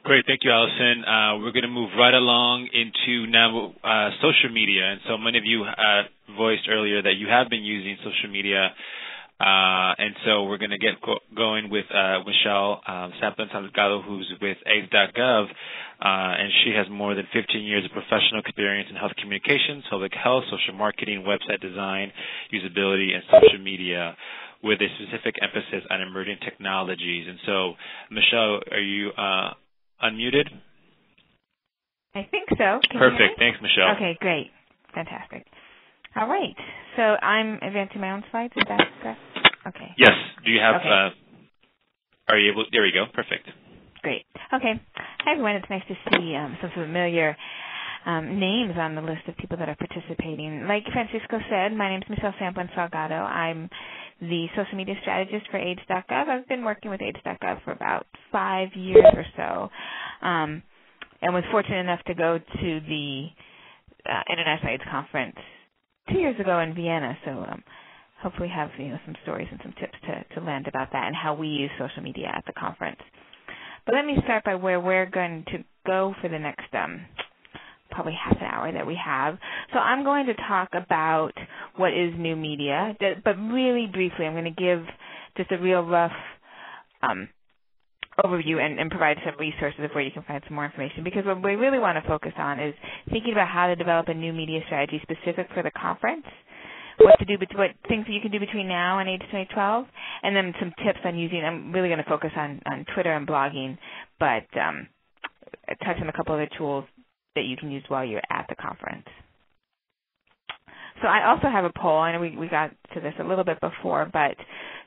Great. Thank you, Allison. We're going to move right along into now social media. And so many of you voiced earlier that you have been using social media. And so we're going to get going with Michelle Samplin-Salgado, who's with AIDS.gov. And she has more than 15 years of professional experience in health communications, public health, social marketing, website design, usability, and social media, with a specific emphasis on emerging technologies. And so, Michelle, are you unmuted? I think so. Perfect. Thanks, Michelle. Okay, great. Fantastic. All right. So I'm advancing my own slides. Is that correct? Okay. Yes. Do you have, okay. Are you able, there we go. Perfect. Great. Okay. Hi, everyone. It's nice to see some familiar names on the list of people that are participating. Like Francisco said, my name is Michelle Samplin-Salgado. I'm the social media strategist for AIDS.gov. I've been working with AIDS.gov for about 5 years or so, and was fortunate enough to go to the International AIDS Conference 2 years ago in Vienna. So hopefully have some stories and some tips to land about that and how we use social media at the conference. But let me start by where we're going to go for the next probably half an hour that we have. So I'm going to talk about what is new media, but really briefly I'm going to give just a real rough overview and provide some resources of where you can find some more information, because what we really want to focus on is thinking about how to develop a new media strategy specific for the conference, what things that you can do between now and AIDS 2012, and then some tips on using. I'm really going to focus on Twitter and blogging, but touch on a couple other tools that you can use while you're at the conference. So I also have a poll. I know we got to this a little bit before, but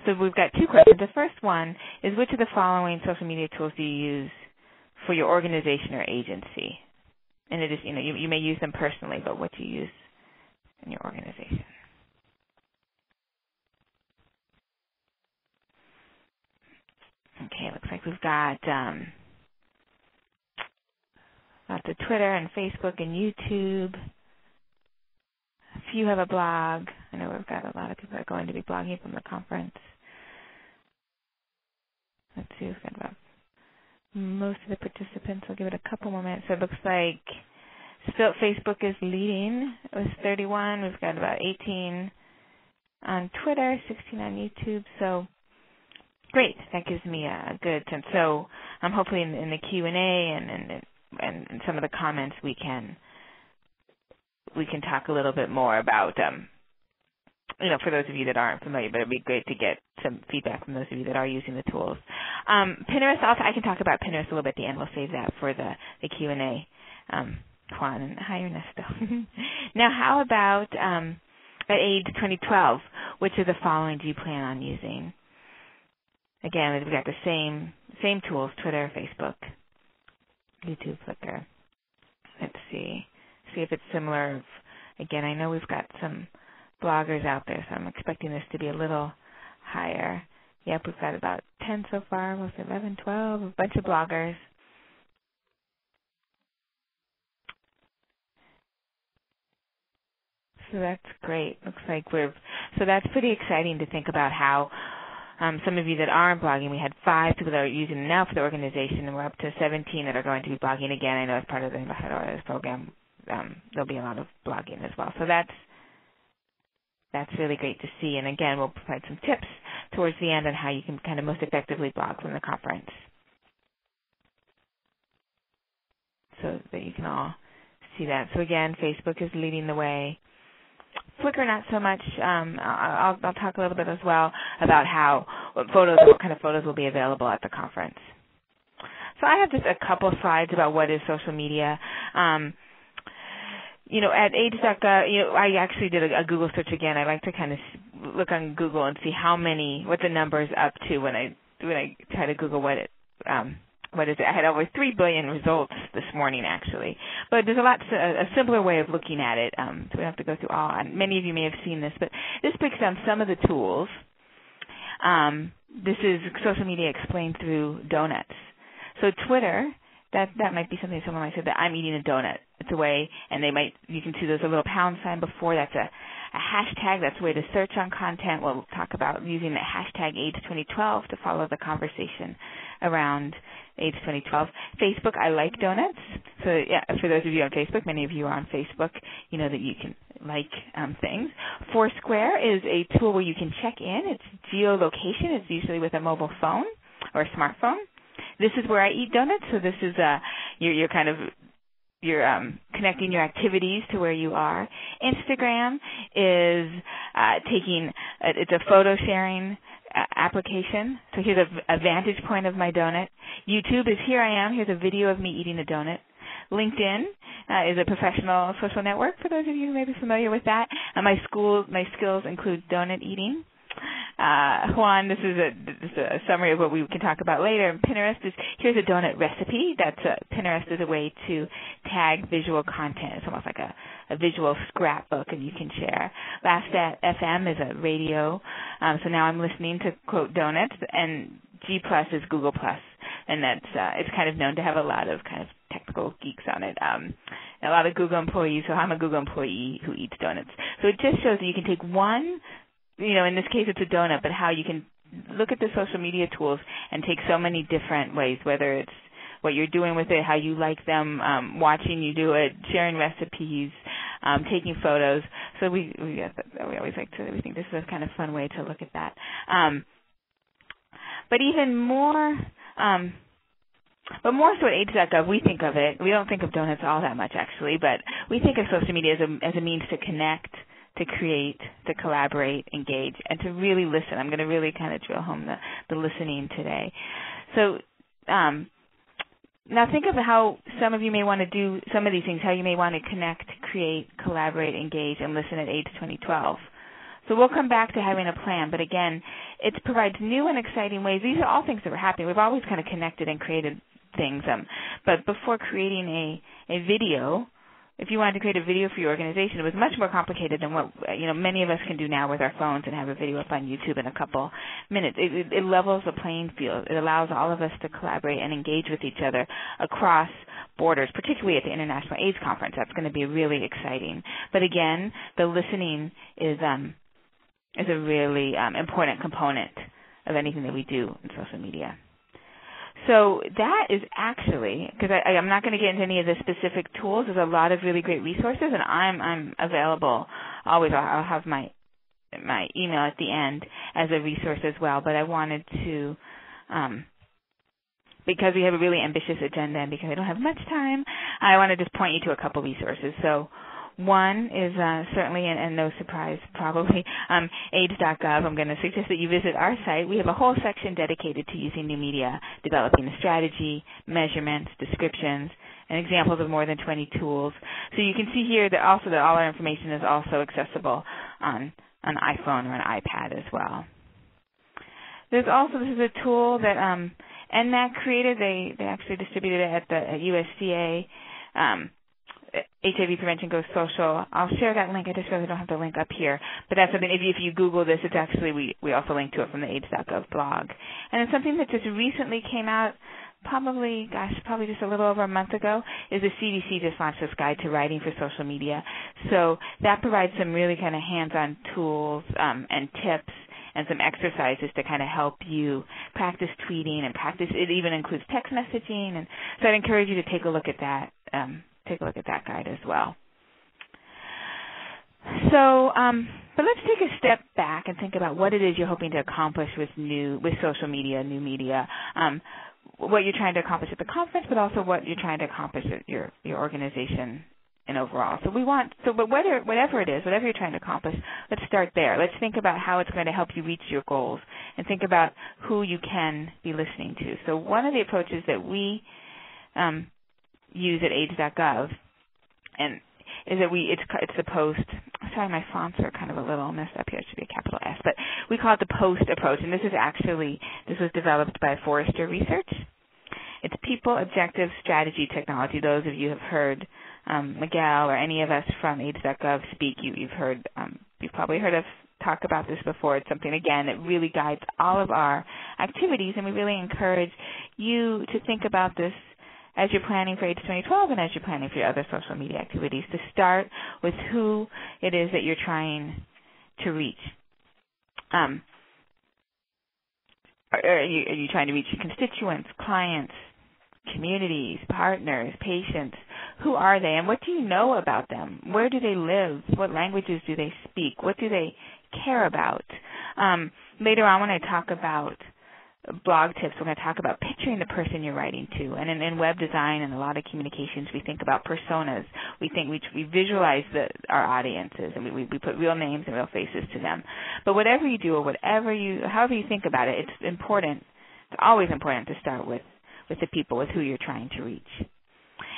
so we've got two questions. The first one is, which of the following social media tools do you use for your organization or agency? And it is, you may use them personally, but what do you use in your organization? Okay, it looks like we've got lots of Twitter and Facebook and YouTube. A few have a blog. I know we've got a lot of people that are going to be blogging from the conference. Let's see, we've got about most of the participants. I'll give it a couple more minutes. So it looks like still Facebook is leading with 31. We've got about 18 on Twitter, 16 on YouTube. So great. That gives me a good sense. So hopefully in the Q&A and some of the comments we can talk a little bit more about, for those of you that aren't familiar, but it'd be great to get some feedback from those of you that are using the tools. Pinterest, I can talk about Pinterest a little bit at the end. We'll save that for the Q&A. Juan, and hi, Ernesto. Now, how about at AIDS 2012, which of the following do you plan on using? Again, we've got the same tools, Twitter, Facebook, YouTube, Flickr. Let's see if it's similar. Again, I know we've got some bloggers out there, so I'm expecting this to be a little higher. Yep, we've got about 10 so far, almost 11, 12, a bunch of bloggers. So that's great. Looks like so that's pretty exciting to think about how some of you that aren't blogging, we had 5 people that are using it now for the organization, and we're up to 17 that are going to be blogging again. I know as part of the Embajadores program, there'll be a lot of blogging as well. So that's really great to see. And again, we'll provide some tips towards the end on how you can kind of most effectively blog from the conference, so that you can all see that. So again, Facebook is leading the way. Flickr, not so much. I'll talk a little bit as well about what kind of photos will be available at the conference. So I have just a couple slides about what is social media. At AIDS.gov, I actually did a Google search again. I like to kind of look on Google and see what the number is up to when I try to Google what is it? I had over 3 billion results this morning, actually. But there's a simpler way of looking at it, so we don't have to go through all. And many of you may have seen this, but this breaks down some of the tools. This is social media explained through donuts. So Twitter, that might be something someone might say that I'm eating a donut. It's a way, and you can see there's a little pound sign before. That's a hashtag. That's a way to search on content. We'll talk about using the hashtag AIDS2012 to follow the conversation around AIDS 2012. Facebook, I like donuts. So yeah, for those of you on Facebook, many of you are on Facebook, you know that you can like things. Foursquare is a tool where you can check in. It's geolocation. It's usually with a mobile phone or a smartphone. This is where I eat donuts. So this is you're connecting your activities to where you are. Instagram is it's a photo sharing application. So here's a vantage point of my donut. YouTube is here I am. Here's a video of me eating a donut. LinkedIn is a professional social network for those of you who may be familiar with that. My skills include donut eating. Juan, this is a summary of what we can talk about later. And Pinterest here's a donut recipe. Pinterest is a way to tag visual content. It's almost like a visual scrapbook, and you can share. Last.fm is a radio. So now I'm listening to quote donuts, and G+ is Google+, and that's it's kind of known to have a lot of kind of technical geeks on it. A lot of Google employees. So I'm a Google employee who eats donuts. So it just shows that you can take one. In this case it's a donut, but how you can look at the social media tools and take so many different ways, whether it's what you're doing with it, how you like them, watching you do it, sharing recipes, taking photos. So we always we think this is a kind of fun way to look at that. But even more, more so at AIDS.gov, we think of it. We don't think of donuts all that much, actually, but we think of social media as a means to connect, to create, to collaborate, engage, and to really listen. I'm going to really kind of drill home the listening today. So now think of how some of you may want to do some of these things, how you may want to connect, create, collaborate, engage, and listen at AIDS 2012. So we'll come back to having a plan, but again, it provides new and exciting ways. These are all things that were happening. We've always kind of connected and created things, but before creating a video, if you wanted to create a video for your organization, it was much more complicated than what many of us can do now with our phones and have a video up on YouTube in a couple minutes. It levels the playing field. It allows all of us to collaborate and engage with each other across borders, particularly at the International AIDS Conference. That's going to be really exciting. But again, the listening is a really important component of anything that we do in social media. So that is actually, because I'm not going to get into any of the specific tools. There's a lot of really great resources, and I'm available always. I'll have my email at the end as a resource as well. But I wanted to, because we have a really ambitious agenda and because I don't have much time, I want to just point you to a couple resources. So one is certainly, and no surprise probably, AIDS.gov. I'm going to suggest that you visit our site. We have a whole section dedicated to using new media, developing a strategy, measurements, descriptions, and examples of more than 20 tools. So you can see here that all our information is also accessible on an iPhone or an iPad as well. This is a tool that NLAAN created. They actually distributed it at USCA. HIV Prevention Goes Social. I'll share that link. I just really don't have the link up here. But that's something, if you Google this, it's actually, we also link to it from the AIDS.gov blog. And then something that just recently came out, probably just a little over a month ago, is the CDC just launched this guide to writing for social media. So that provides some really kind of hands-on tools and tips and some exercises to kind of help you practice tweeting and practice. It even includes text messaging, and so I'd encourage you to take a look at that. Take a look at that guide as well. So, but let's take a step back and think about what it is you're hoping to accomplish with social media, new media. What you're trying to accomplish at the conference, but also what you're trying to accomplish at your organization and overall. But whatever it is, whatever you're trying to accomplish, let's start there. Let's think about how it's going to help you reach your goals, and think about who you can be listening to. So one of the approaches that we use at AIDS.gov, and is that it's the post. Sorry, my fonts are kind of a little messed up here. It should be a capital S, but we call it the post approach, and this was developed by Forrester Research. It's people, objectives, strategy, technology. Those of you who have heard Miguel or any of us from AIDS.gov speak, you've probably heard us talk about this before. It's something, again, that really guides all of our activities, and we really encourage you to think about this as you're planning for AIDS 2012 and as you're planning for your other social media activities, to start with who it is that you're trying to reach. Are you trying to reach your constituents, clients, communities, partners, patients? Who are they, and what do you know about them? Where do they live? What languages do they speak? What do they care about? Later on, when I talk about blog tips, we're going to talk about picturing the person you're writing to. And in web design and a lot of communications, we think about personas. We visualize our audiences, and we put real names and real faces to them. But whatever you do, or however you think about it, it's important. It's always important to start with the people with who you're trying to reach.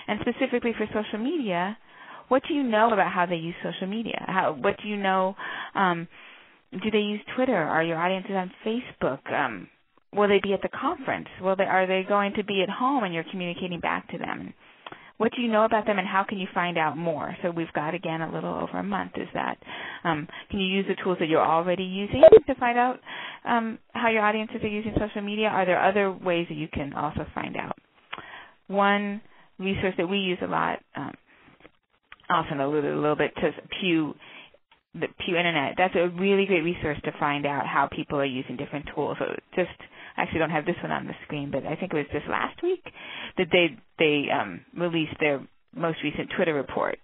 And specifically for social media, what do you know about how they use social media? What do you know? Do they use Twitter? Are your audiences on Facebook? Will they be at the conference? Are they going to be at home and you're communicating back to them? What do you know about them, and how can you find out more? So we've got, again, a little over a month. Is that can you use the tools that you're already using to find out how your audiences are using social media? Are there other ways that you can also find out? One resource that we use a lot, often a little bit, to the Pew Internet. That's a really great resource to find out how people are using different tools. So I actually don't have this one on the screen, but I think it was just last week that they released their most recent Twitter report.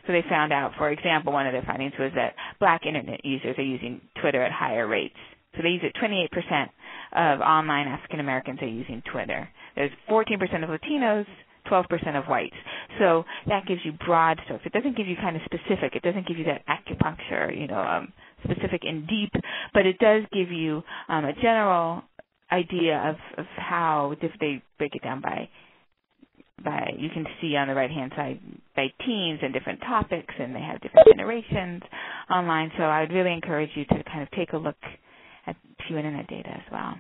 So they found out, for example, one of their findings was that Black Internet users are using Twitter at higher rates. So they use it. 28% of online African Americans are using Twitter. There's 14% of Latinos, 12% of whites. So that gives you broad strokes. It doesn't give you kind of specific. It doesn't give you that acupuncture, specific and deep, but it does give you a general idea of how, if they break it down by you can see on the right-hand side by teens and different topics, and they have different generations online. So I would really encourage you to kind of take a look at Pew Internet data as well.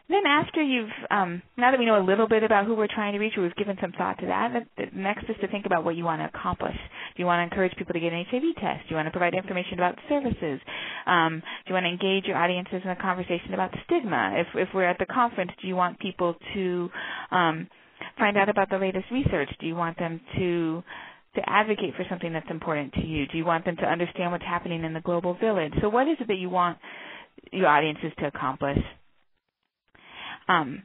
Then after now that we know a little bit about who we're trying to reach, or we've given some thought to that, the next is to think about what you want to accomplish. Do you want to encourage people to get an HIV test? Do you want to provide information about services? Do you want to engage your audiences in a conversation about stigma? If we're at the conference, do you want people to find out about the latest research? Do you want them to advocate for something that's important to you? Do you want them to understand what's happening in the global village? So what is it that you want your audiences to accomplish? Okay.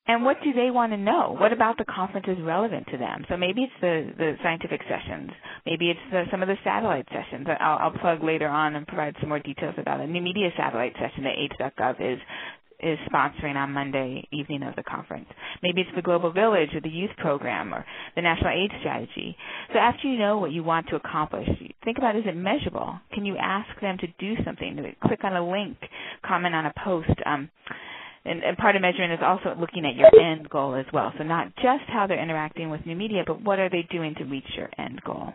And what do they want to know? What about the conference is relevant to them? So maybe it's the scientific sessions. Maybe it's some of the satellite sessions. I'll plug later on and provide some more details about a new media satellite session that AIDS.gov is sponsoring on Monday evening of the conference. Maybe it's the Global Village or the Youth Program or the National AIDS Strategy. So after you know what you want to accomplish, think about, is it measurable? Can you ask them to do something, to click on a link, comment on a post? And part of measurement is also looking at your end goal as well. So not just how they're interacting with new media, but what are they doing to reach your end goal?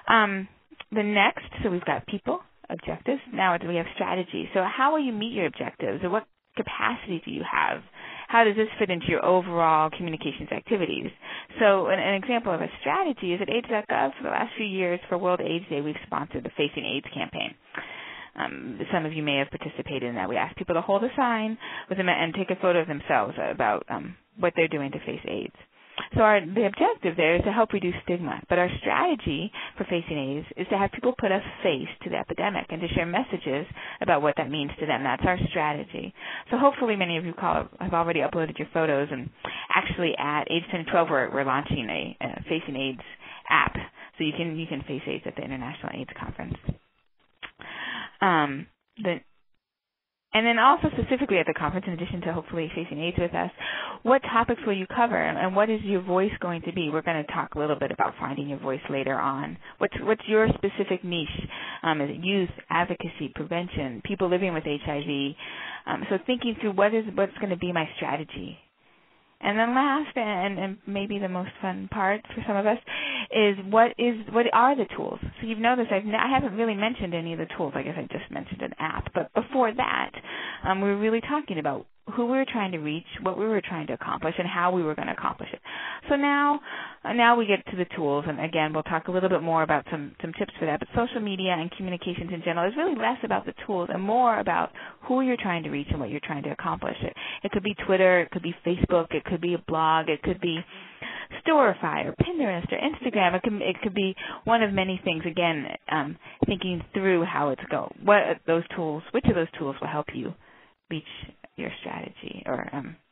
The next, so we've got people, objectives. Now we have strategy. So how will you meet your objectives, or what capacity do you have? how does this fit into your overall communications activities? So an example of a strategy is at AIDS.gov for the last few years for World AIDS Day, we've sponsored the Facing AIDS campaign. Some of you may have participated in that. We asked people to hold a sign with them and take a photo of themselves about what they're doing to face AIDS. So the objective there is to help reduce stigma, but our strategy for Facing AIDS is to have people put a face to the epidemic and to share messages about what that means to them. That's our strategy. So hopefully many of you have already uploaded your photos, and actually at AIDS 2012 we're launching a Facing AIDS app, so you can face AIDS at the International AIDS Conference. And then also specifically at the conference, in addition to hopefully Facing AIDS with us, what topics will you cover, and what is your voice going to be? We're going to talk a little bit about finding your voice later on. What's your specific niche? Is it youth, advocacy, prevention, people living with HIV? So thinking through what's going to be my strategy. And then last, and maybe the most fun part for some of us, is what are the tools? So you've noticed I haven't really mentioned any of the tools. I guess I just mentioned an app. But before that, we were really talking about who we were trying to reach, what we were trying to accomplish, and how we were going to accomplish it. So now we get to the tools, and again, we'll talk a little bit more about some tips for that. But social media and communications in general is really less about the tools and more about who you're trying to reach and what you're trying to accomplish. It could be Twitter, it could be Facebook, it could be a blog, it could be Storify or Pinterest or Instagram. It could be one of many things. Again, thinking through how it's going. Which of those tools will help you reach your strategy or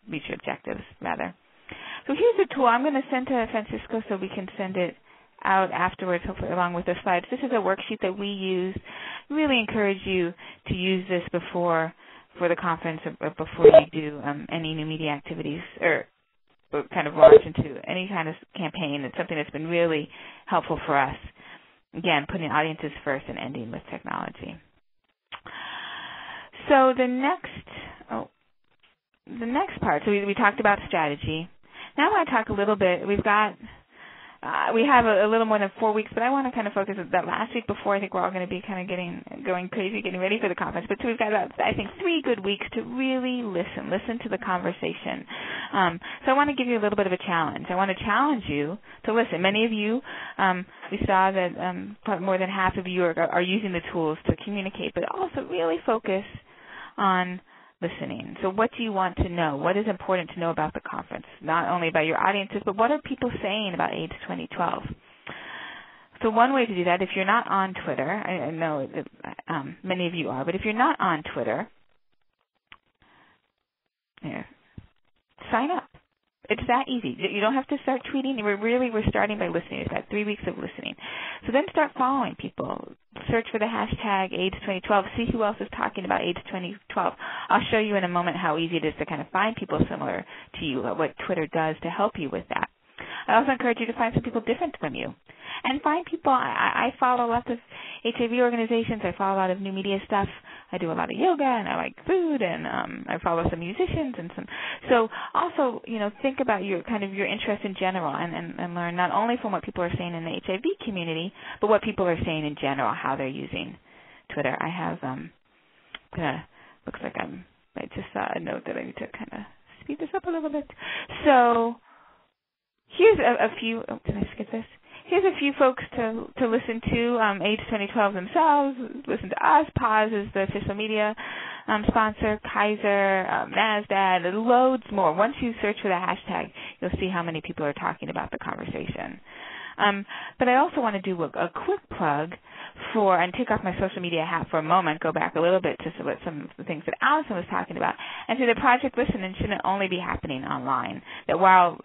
reach your objectives, rather. So here's a tool I'm going to send to Francisco so we can send it out afterwards, hopefully along with the slides. This is a worksheet that we use. Really encourage you to use this for the conference or before you do any new media activities or kind of launch into any kind of campaign. It's something that's been really helpful for us. Again, putting audiences first and ending with technology. So the next part, so we talked about strategy. Now I want to talk a little bit. We have a little more than 4 weeks, but I want to kind of focus on that last week before. I think we're all going to be kind of going crazy, getting ready for the conference. But so we've got about, I think, 3 good weeks to really listen to the conversation. So I want to give you a little bit of a challenge. I want to challenge you to listen. Many of you, we saw that more than half of you are using the tools to communicate, but also really focus on listening. So what do you want to know? What is important to know about the conference? Not only about your audiences, but what are people saying about AIDS 2012? So one way to do that, if you're not on Twitter, I know many of you are, but if you're not on Twitter, sign up. It's that easy. You don't have to start tweeting. We're starting by listening. It's got 3 weeks of listening. So then start following people. Search for the hashtag AIDS 2012. See who else is talking about AIDS 2012. I'll show you in a moment how easy it is to kind of find people similar to you, what Twitter does to help you with that. I also encourage you to find some people different from you. And find people. I follow lots of HIV organizations. I follow a lot of new media stuff. I do a lot of yoga, and I like food, and I follow some musicians and some. So also, think about your interest in general, and learn not only from what people are saying in the HIV community, but what people are saying in general, how they're using Twitter. I have looks like I just saw a note that I need to kind of speed this up a little bit. So here's a few. Oh, did I skip this? Here's a few folks to listen to. AIDS 2012 themselves, listen to us. Pause is the official media sponsor. Kaiser, NASDAQ, loads more. Once you search for the hashtag, you'll see how many people are talking about the conversation. But I also want to do a quick plug and take off my social media hat for a moment, go back a little bit to some of the things that Allison was talking about, and so the Project Listen shouldn't only be happening online. That while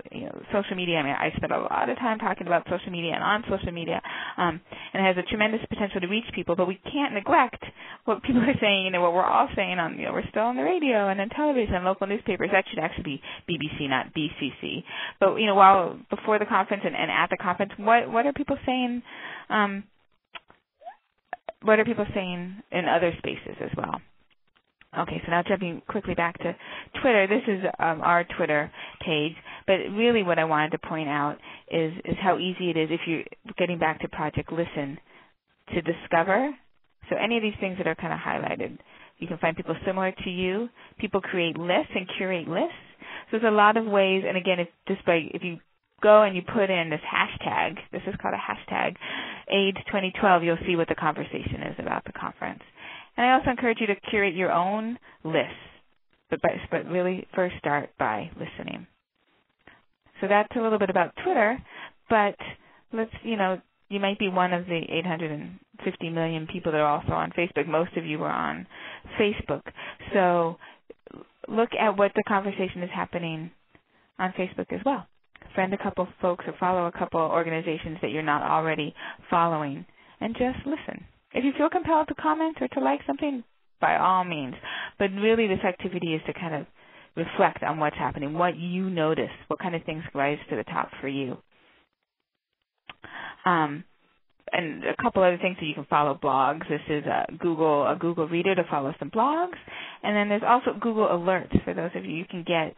social media, I spend a lot of time talking about social media and on social media, and it has a tremendous potential to reach people, but we can't neglect what people are saying and what we're all saying on, we're still on the radio and on television and local newspapers. That should actually be BBC, not BCC. But while before the conference and at the conference, what are people saying? What are people saying in other spaces as well? Okay, so now jumping quickly back to Twitter. This is our Twitter page, but really what I wanted to point out is how easy it is if you're getting back to Project Listen to discover. So any of these things that are kind of highlighted, you can find people similar to you. People create lists and curate lists. So there's a lot of ways, and again, if you go and you put in this hashtag, this is called a hashtag, AIDS 2012, you'll see what the conversation is about the conference. And I also encourage you to curate your own lists, but really first start by listening. So that's a little bit about Twitter, but you might be one of the 850 million people that are also on Facebook. Most of you are on Facebook. So look at what the conversation is happening on Facebook as well. Friend a couple folks or follow a couple organizations that you're not already following, and just listen. If you feel compelled to comment or to like something, by all means. But really this activity is to kind of reflect on what's happening, what you notice, what kind of things rise to the top for you. And a couple other things that you can follow blogs. This is a Google Reader to follow some blogs. And then there's also Google Alerts for those of you. You can get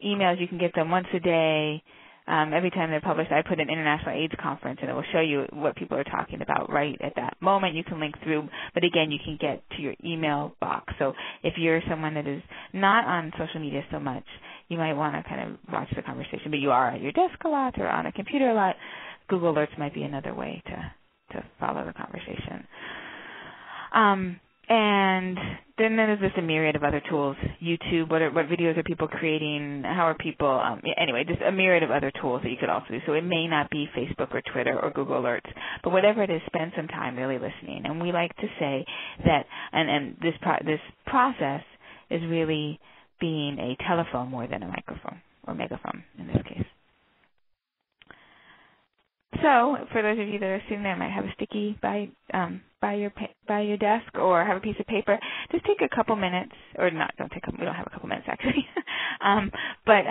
emails. You can get them once a day. Every time they're published, I put an International AIDS Conference, and it will show you what people are talking about right at that moment. You can link through, but again, you can get to your email box. So if you're someone that is not on social media so much, you might want to kind of watch the conversation, but you are at your desk a lot or on a computer a lot, Google Alerts might be another way to follow the conversation. And then there's just a myriad of other tools. YouTube, what videos are people creating? How are people? Anyway, just a myriad of other tools that you could also do. So it may not be Facebook or Twitter or Google Alerts, but whatever it is, spend some time really listening. And we like to say that, and this process is really being a telephone more than a microphone or megaphone in this case. So, for those of you that are sitting there, might have a sticky by your desk, or have a piece of paper. Just take a couple minutes, or not. We don't have a couple minutes actually. But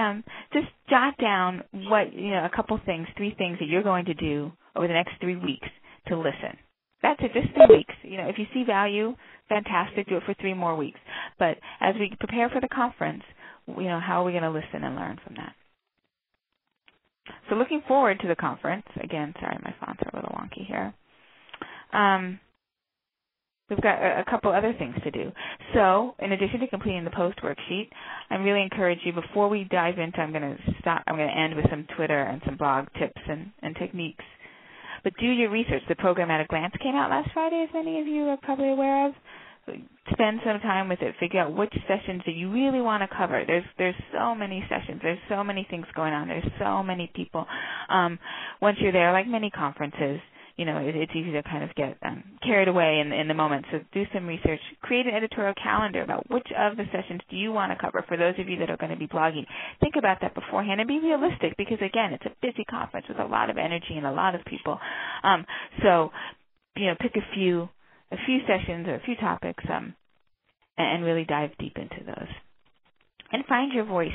just jot down a couple things, 3 things that you're going to do over the next 3 weeks to listen. That's it, just 3 weeks. If you see value, fantastic. Do it for 3 more weeks. But as we prepare for the conference, how are we going to listen and learn from that? So looking forward to the conference. Again, sorry, my fonts are a little wonky here. We've got a couple other things to do. So in addition to completing the post worksheet, I really encourage you, before we dive into, I'm going to end with some Twitter and some blog tips and techniques. But do your research. The program at a glance came out last Friday, as many of you are probably aware of. Spend some time with it. Figure out which sessions that you really want to cover. There's so many sessions. There's so many things going on. There's so many people. Once you're there, like many conferences, it's easy to kind of get carried away in the moment. So do some research. Create an editorial calendar about which of the sessions do you want to cover. For those of you that are going to be blogging, think about that beforehand and be realistic, because again, it's a busy conference with a lot of energy and a lot of people. So pick a few sessions or a few topics and really dive deep into those. And find your voice.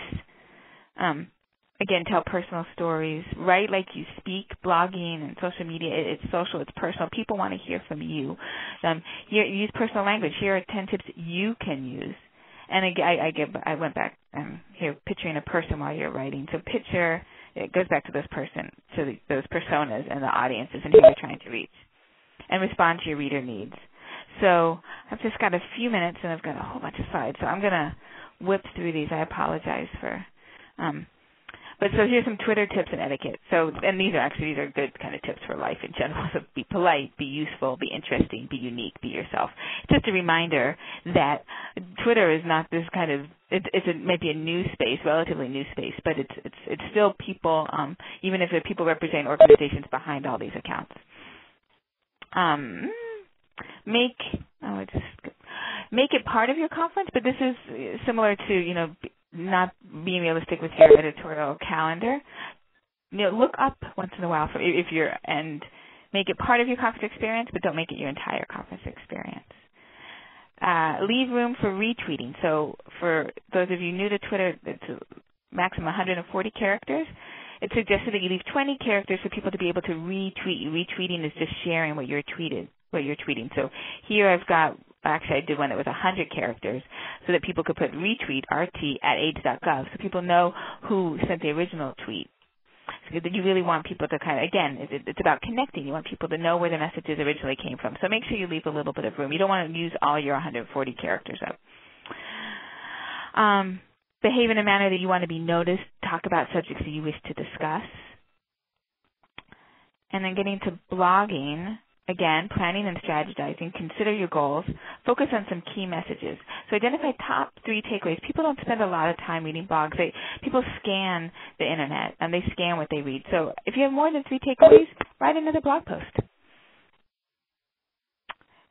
Again, tell personal stories. Write like you speak. Blogging and social media, it's social, it's personal. People want to hear from you. Use personal language. Here are 10 tips you can use. And I went back here picturing a person while you're writing. So picture, it goes back to those personas and the audiences and who you're trying to reach. And respond to your reader needs. So I've just got a few minutes, and I've got a whole bunch of slides. So I'm going to whip through these. I apologize for. But so here's some Twitter tips and etiquette. And these are good kind of tips for life in general. So be polite, be useful, be interesting, be unique, be yourself. Just a reminder that Twitter is not this kind of. It's maybe a new space, relatively new space, but it's still people. Even if the people representing organizations behind all these accounts. Make it part of your conference, but this is similar to, not being realistic with your editorial calendar. Look up once in a while and make it part of your conference experience, but don't make it your entire conference experience. Leave room for retweeting. So for those of you new to Twitter, it's a maximum 140 characters. It's suggested that you leave 20 characters for people to be able to retweet. Retweeting is just sharing what you're tweeting. So here I did one that was 100 characters so that people could put retweet RT at AIDS.gov so people know who sent the original tweet. So that you really want people to it's about connecting. You want people to know where the messages originally came from. So make sure you leave a little bit of room. You don't want to use all your 140 characters up. Behave in a manner that you want to be noticed. Talk about subjects that you wish to discuss. And then getting to blogging, again, planning and strategizing. Consider your goals. Focus on some key messages. So identify top 3 takeaways. People don't spend a lot of time reading blogs. People scan the internet, and they scan what they read. So if you have more than 3 takeaways, write another blog post.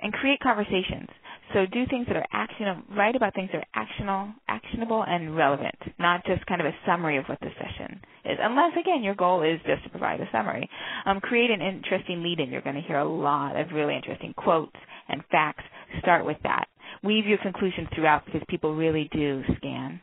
And create conversations. So do things that are actionable, write about things that are actionable and relevant, not just kind of a summary of what the session is. Unless, again, your goal is just to provide a summary. Create an interesting lead-in. You're going to hear a lot of really interesting quotes and facts. Start with that. Weave your conclusions throughout because people really do scan.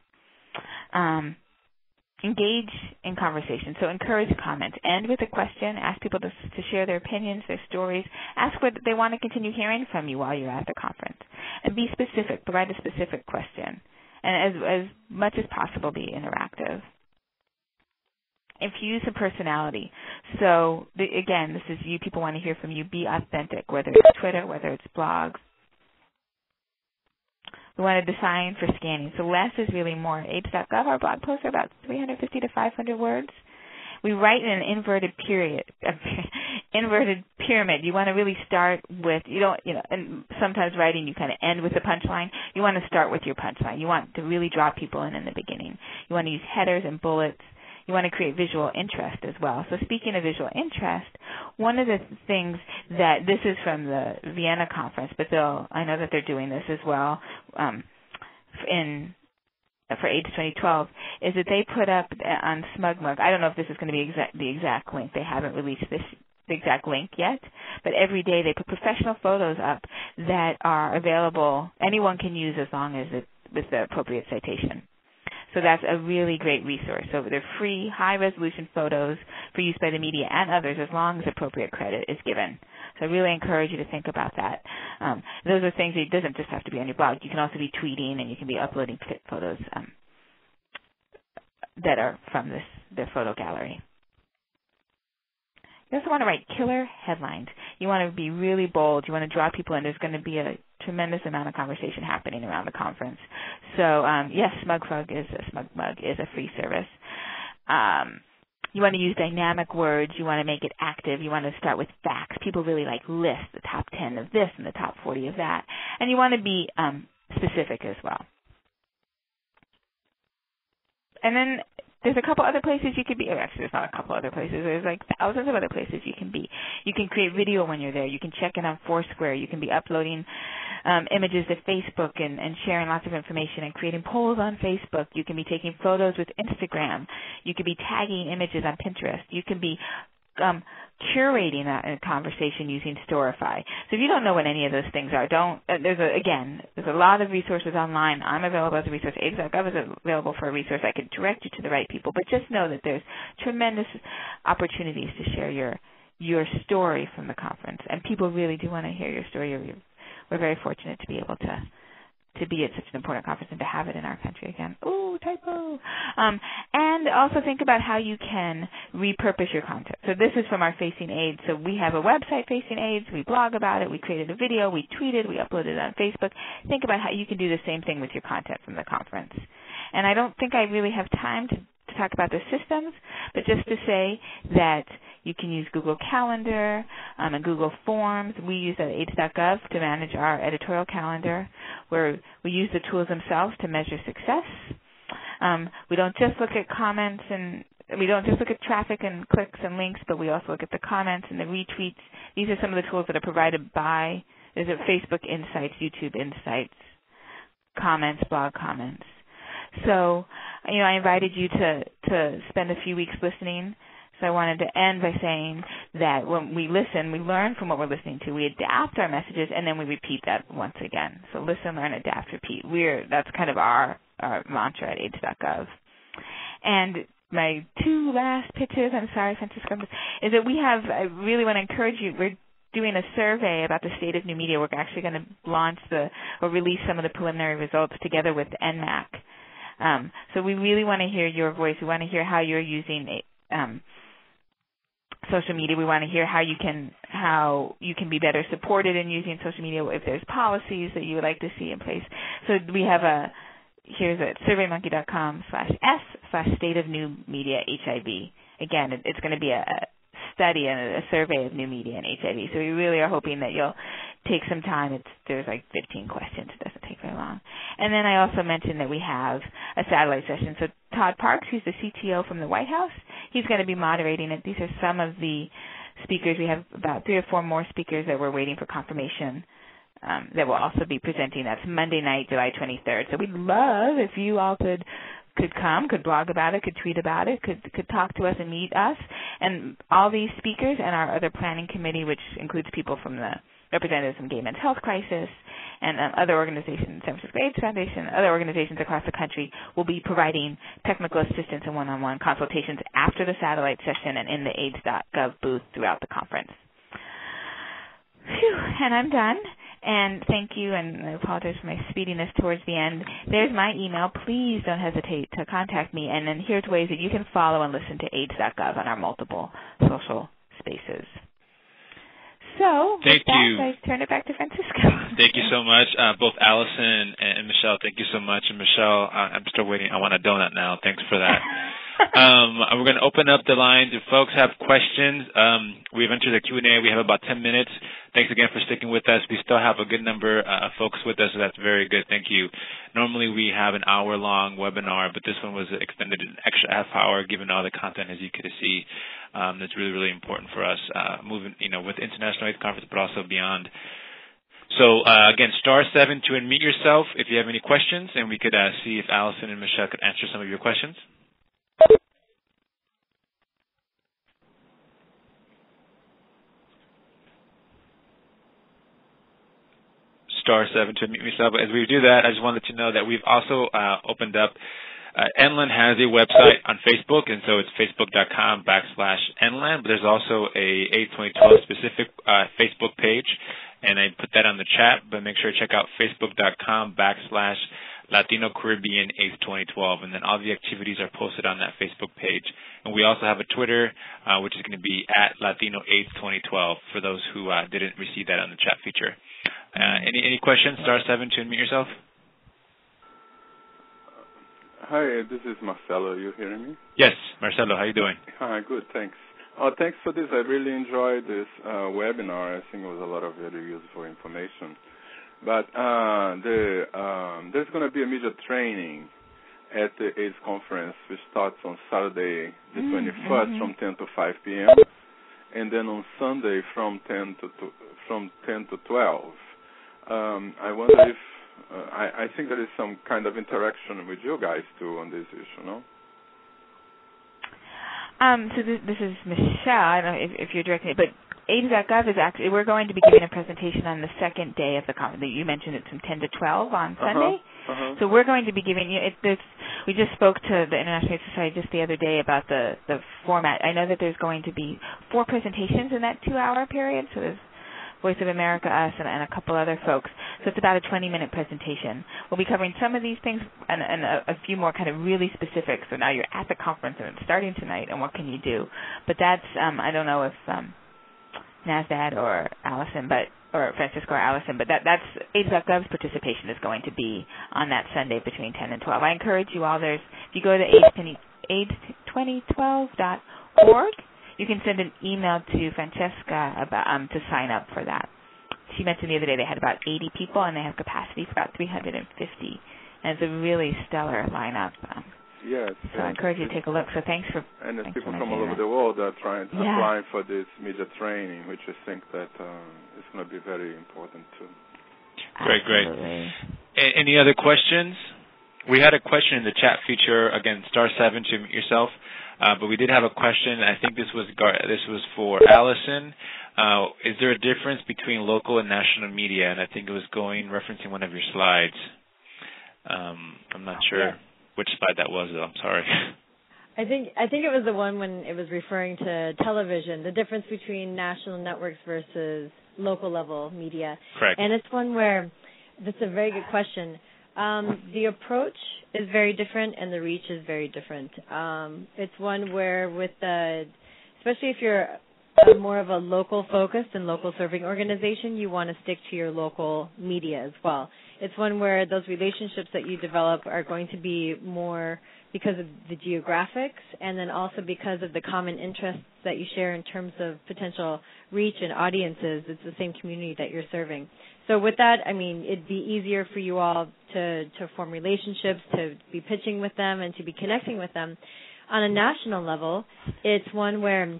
Engage in conversation. So encourage comments. End with a question. Ask people to share their opinions, their stories. Ask what they want to continue hearing from you while you're at the conference. And be specific. Provide a specific question. And as much as possible, be interactive. Infuse some personality. So, again, this is you. People want to hear from you. Be authentic, whether it's Twitter, whether it's blogs. We want to design for scanning. So less is really more. AIDS.gov, our blog posts are about 350 to 500 words. We write in an inverted pyramid. You want to really start with, and sometimes writing you kind of end with the punchline. You want to start with your punchline. You want to really draw people in the beginning. You want to use headers and bullets. You want to create visual interest as well. So speaking of visual interest, one of the things that this is from the Vienna conference, but I know that they're doing this as well for AIDS 2012, is that they put up on SmugMug. I don't know if this is going to be the exact link. They haven't released the exact link yet, but every day they put professional photos up that are available. Anyone can use as long as it with the appropriate citation. So that's a really great resource. So they're free, high-resolution photos for use by the media and others as long as appropriate credit is given. So I really encourage you to think about that. Those are things that it doesn't just have to be on your blog. You can also be tweeting, and you can be uploading photos that are from their photo gallery. You also want to write killer headlines. You want to be really bold. You want to draw people in. There's going to be a tremendous amount of conversation happening around the conference. So, yes, SmugMug is a free service. You want to use dynamic words. You want to make it active. You want to start with facts. People really like lists, the top 10 of this and the top 40 of that. And you want to be specific as well. And then there's a couple other places you could be. Actually, there's not a couple other places. There's like thousands of other places you can be. You can create video when you're there. You can check in on Foursquare. You can be uploading images to Facebook and sharing lots of information and creating polls on Facebook. You can be taking photos with Instagram. You can be tagging images on Pinterest. You can be curating a conversation using Storify. So if you don't know what any of those things are, there's a lot of resources online. I'm available as a resource. AIDS.gov is available for a resource. I could direct you to the right people, but just know that there's tremendous opportunities to share your story from the conference, and people really do want to hear your story. We're very fortunate to be able to be at such an important conference and to have it in our country again. Ooh, typo. And also think about how you can repurpose your content. So this is from our Facing AIDS. So we have a website, Facing AIDS. We blog about it. We created a video. We tweeted. We uploaded it on Facebook. Think about how you can do the same thing with your content from the conference. And I don't think I really have time to talk about the systems, but just to say that you can use Google Calendar and Google Forms. We use AIDS.gov to manage our editorial calendar, where we use the tools themselves to measure success. We don't just look at comments and we don't just look at traffic and clicks and links, but we also look at the comments and the retweets. These are some of the tools that are provided by Facebook Insights, YouTube Insights, comments, blog comments. So, I invited you to spend a few weeks listening. So I wanted to end by saying that when we listen, we learn from what we're listening to. We adapt our messages, and then we repeat that once again. So listen, learn, adapt, repeat. That's kind of our mantra at AIDS.gov. And my two last pitches, I'm sorry, Francisco, is that I really want to encourage you. We're doing a survey about the state of new media. We're actually going to release some of the preliminary results together with NMAC. So we really want to hear your voice. We want to hear how you're using social media. We want to hear how you can be better supported in using social media, if there's policies that you would like to see in place. So we have here's it, surveymonkey.com/S/state of new media HIV. Again, it's going to be a study and a survey of new media and HIV. So we really are hoping that you'll take some time. There's like 15 questions. It doesn't take very long. And then I also mentioned that we have a satellite session. So Todd Parks, who's the CTO from the White House, he's going to be moderating it. These are some of the speakers. We have about 3 or 4 more speakers that we're waiting for confirmation that will also be presenting. That's Monday night, July 23rd. So we'd love if you all could come, could blog about it, could tweet about it, could talk to us and meet us. And all these speakers and our other planning committee, which includes people from the representatives from Gay Men's Health Crisis and other organizations, San Francisco AIDS Foundation, other organizations across the country, will be providing technical assistance and one-on-one consultations after the satellite session and in the AIDS.gov booth throughout the conference. Phew, and I'm done. And thank you, and I apologize for my speediness towards the end. There's my email. Please don't hesitate to contact me. And then here's ways that you can follow and listen to AIDS.gov on our multiple social spaces. So, thank you. I turn it back to Francisco. Thank you so much, both Allison and Michelle. Thank you so much. And Michelle, I'm still waiting. I want a donut now. Thanks for that. We're going to open up the lines. If folks have questions, we've entered the Q&A. We have about 10 minutes. Thanks again for sticking with us. We still have a good number of folks with us, so that's very good. Thank you. Normally we have an hour-long webinar, but this one was extended an extra half hour given all the content, as you could see. That's really, really important for us, moving, with International AIDS Conference, but also beyond. So, again, *7 to unmute yourself if you have any questions, and we could see if Allison and Michelle could answer some of your questions. *7 to unmute yourself. As we do that, I just wanted to know that we've also opened up NLAAN has a website on Facebook, and so it's facebook.com/NLAAN, but there's also a AIDS 2012 specific Facebook page, and I put that on the chat, but make sure to check out facebook.com/Latino Caribbean AIDS 2012, and then all the activities are posted on that Facebook page. And we also have a Twitter, which is going to be @Latino AIDS 2012 for those who didn't receive that on the chat feature. Any questions? *7 to unmute yourself. Hi, this is Marcelo. Are you hearing me? Yes, Marcelo. How are you doing? Hi, good, thanks. Thanks for this. I really enjoyed this webinar. I think it was a lot of very useful information. But there's going to be a media training at the AIDS conference, which starts on Saturday, the 21st, from 10 to 5 p.m., and then on Sunday from 10 to 12. I wonder if I think there is some kind of interaction with you guys too on this issue, no? So this is Michelle. I don't know if you're directing it, but AIDS.gov is actually, we're going to be giving a presentation on the second day of the conference. You mentioned it's from 10 to 12 on Sunday. So we're going to be giving you we just spoke to the International AIDS Society just the other day about the format. I know that there's going to be 4 presentations in that 2-hour period. So there's Voice of America, us, and a couple other folks. So it's about a 20-minute presentation. We'll be covering some of these things and a few more kind of really specific. So now you're at the conference and it's starting tonight, and what can you do? But that's, I don't know if NASDAD or Allison, or Francisco or Allison, but that's AIDS.gov's participation is going to be on that Sunday between 10 and 12. I encourage you all, if you go to AIDS2012.org, you can send an email to Francesca about to sign up for that. She mentioned the other day they had about 80 people, and they have capacity for about 350. And it's a really stellar lineup. Yes. So I encourage you to take a look. So thanks for. And there's people from all over the world that are trying to apply for this media training, which I think that is going to be very important too. Great. Any other questions? We had a question in the chat feature. Again, *7 to mute yourself. But we did have a question. I think this was for Allison. Is there a difference between local and national media? And I think it was referencing one of your slides. I'm not sure which slide that was, though. I'm sorry. I think it was the one when it was referring to television, the difference between national networks versus local level media. Correct. And it's one where that's a very good question. The approach is very different, and the reach is very different. It's one where especially if you're more of a local focused and local serving organization, you want to stick to your local media as well. It's one where those relationships that you develop are going to be more because of the geographics and then also because of the common interests that you share in terms of potential reach and audiences. It's the same community that you're serving. So with that, I mean, it'd be easier for you all to form relationships, to be pitching with them, and to be connecting with them. On a national level, it's one where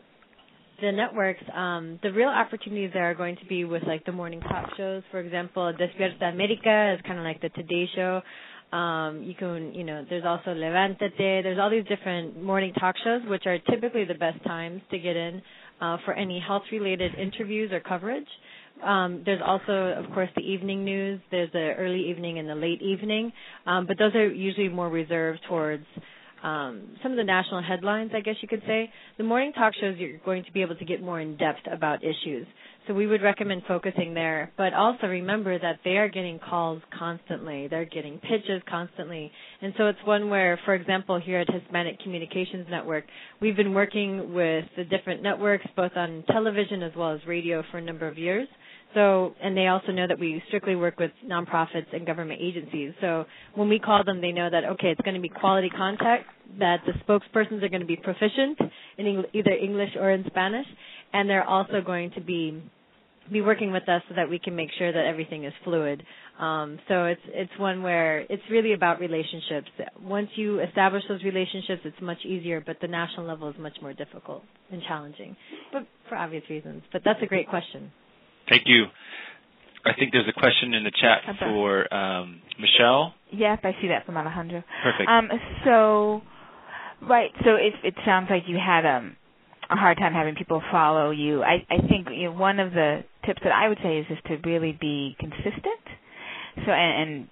the networks, the real opportunities there are going to be with like the morning talk shows. For example, Despierta America is kind of like the Today Show. There's also Levántate. There's all these different morning talk shows, which are typically the best times to get in for any health-related interviews or coverage. There's also, of course, the evening news. There's the early evening and the late evening, but those are usually more reserved towards some of the national headlines, I guess you could say. The morning talk shows, you're going to be able to get more in-depth about issues. So we would recommend focusing there. But also remember that they are getting calls constantly. They're getting pitches constantly. And so it's one where, for example, here at Hispanic Communications Network, we've been working with the different networks, both on television as well as radio, for a number of years. So, and they also know that we strictly work with nonprofits and government agencies. So when we call them, they know that, okay, it's going to be quality contact, that the spokespersons are going to be proficient in either English or in Spanish, and they're also going to be working with us so that we can make sure that everything is fluid. So it's one where it's really about relationships. Once you establish those relationships, it's much easier, but the national level is much more difficult and challenging, but for obvious reasons. But that's a great question. Thank you. I think there's a question in the chat for Michelle. Yes, I see that from Alejandro. Perfect. So it sounds like you had a hard time having people follow you. I think one of the tips that I would say is just to really be consistent. So and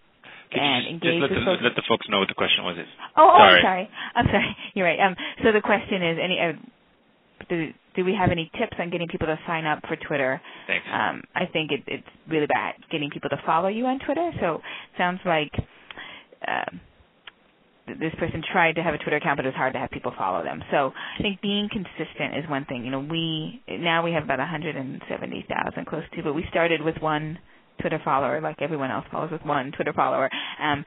engage with folks. Let the folks know what the question was. I'm sorry. You're right. So the question is, do we have any tips on getting people to sign up for Twitter? Thanks. I think it's really about getting people to follow you on Twitter. So it sounds like this person tried to have a Twitter account, but it's hard to have people follow them. So I think being consistent is one thing. We have about 170,000 close to, but we started with one Twitter follower, like everyone else follows with one Twitter follower, and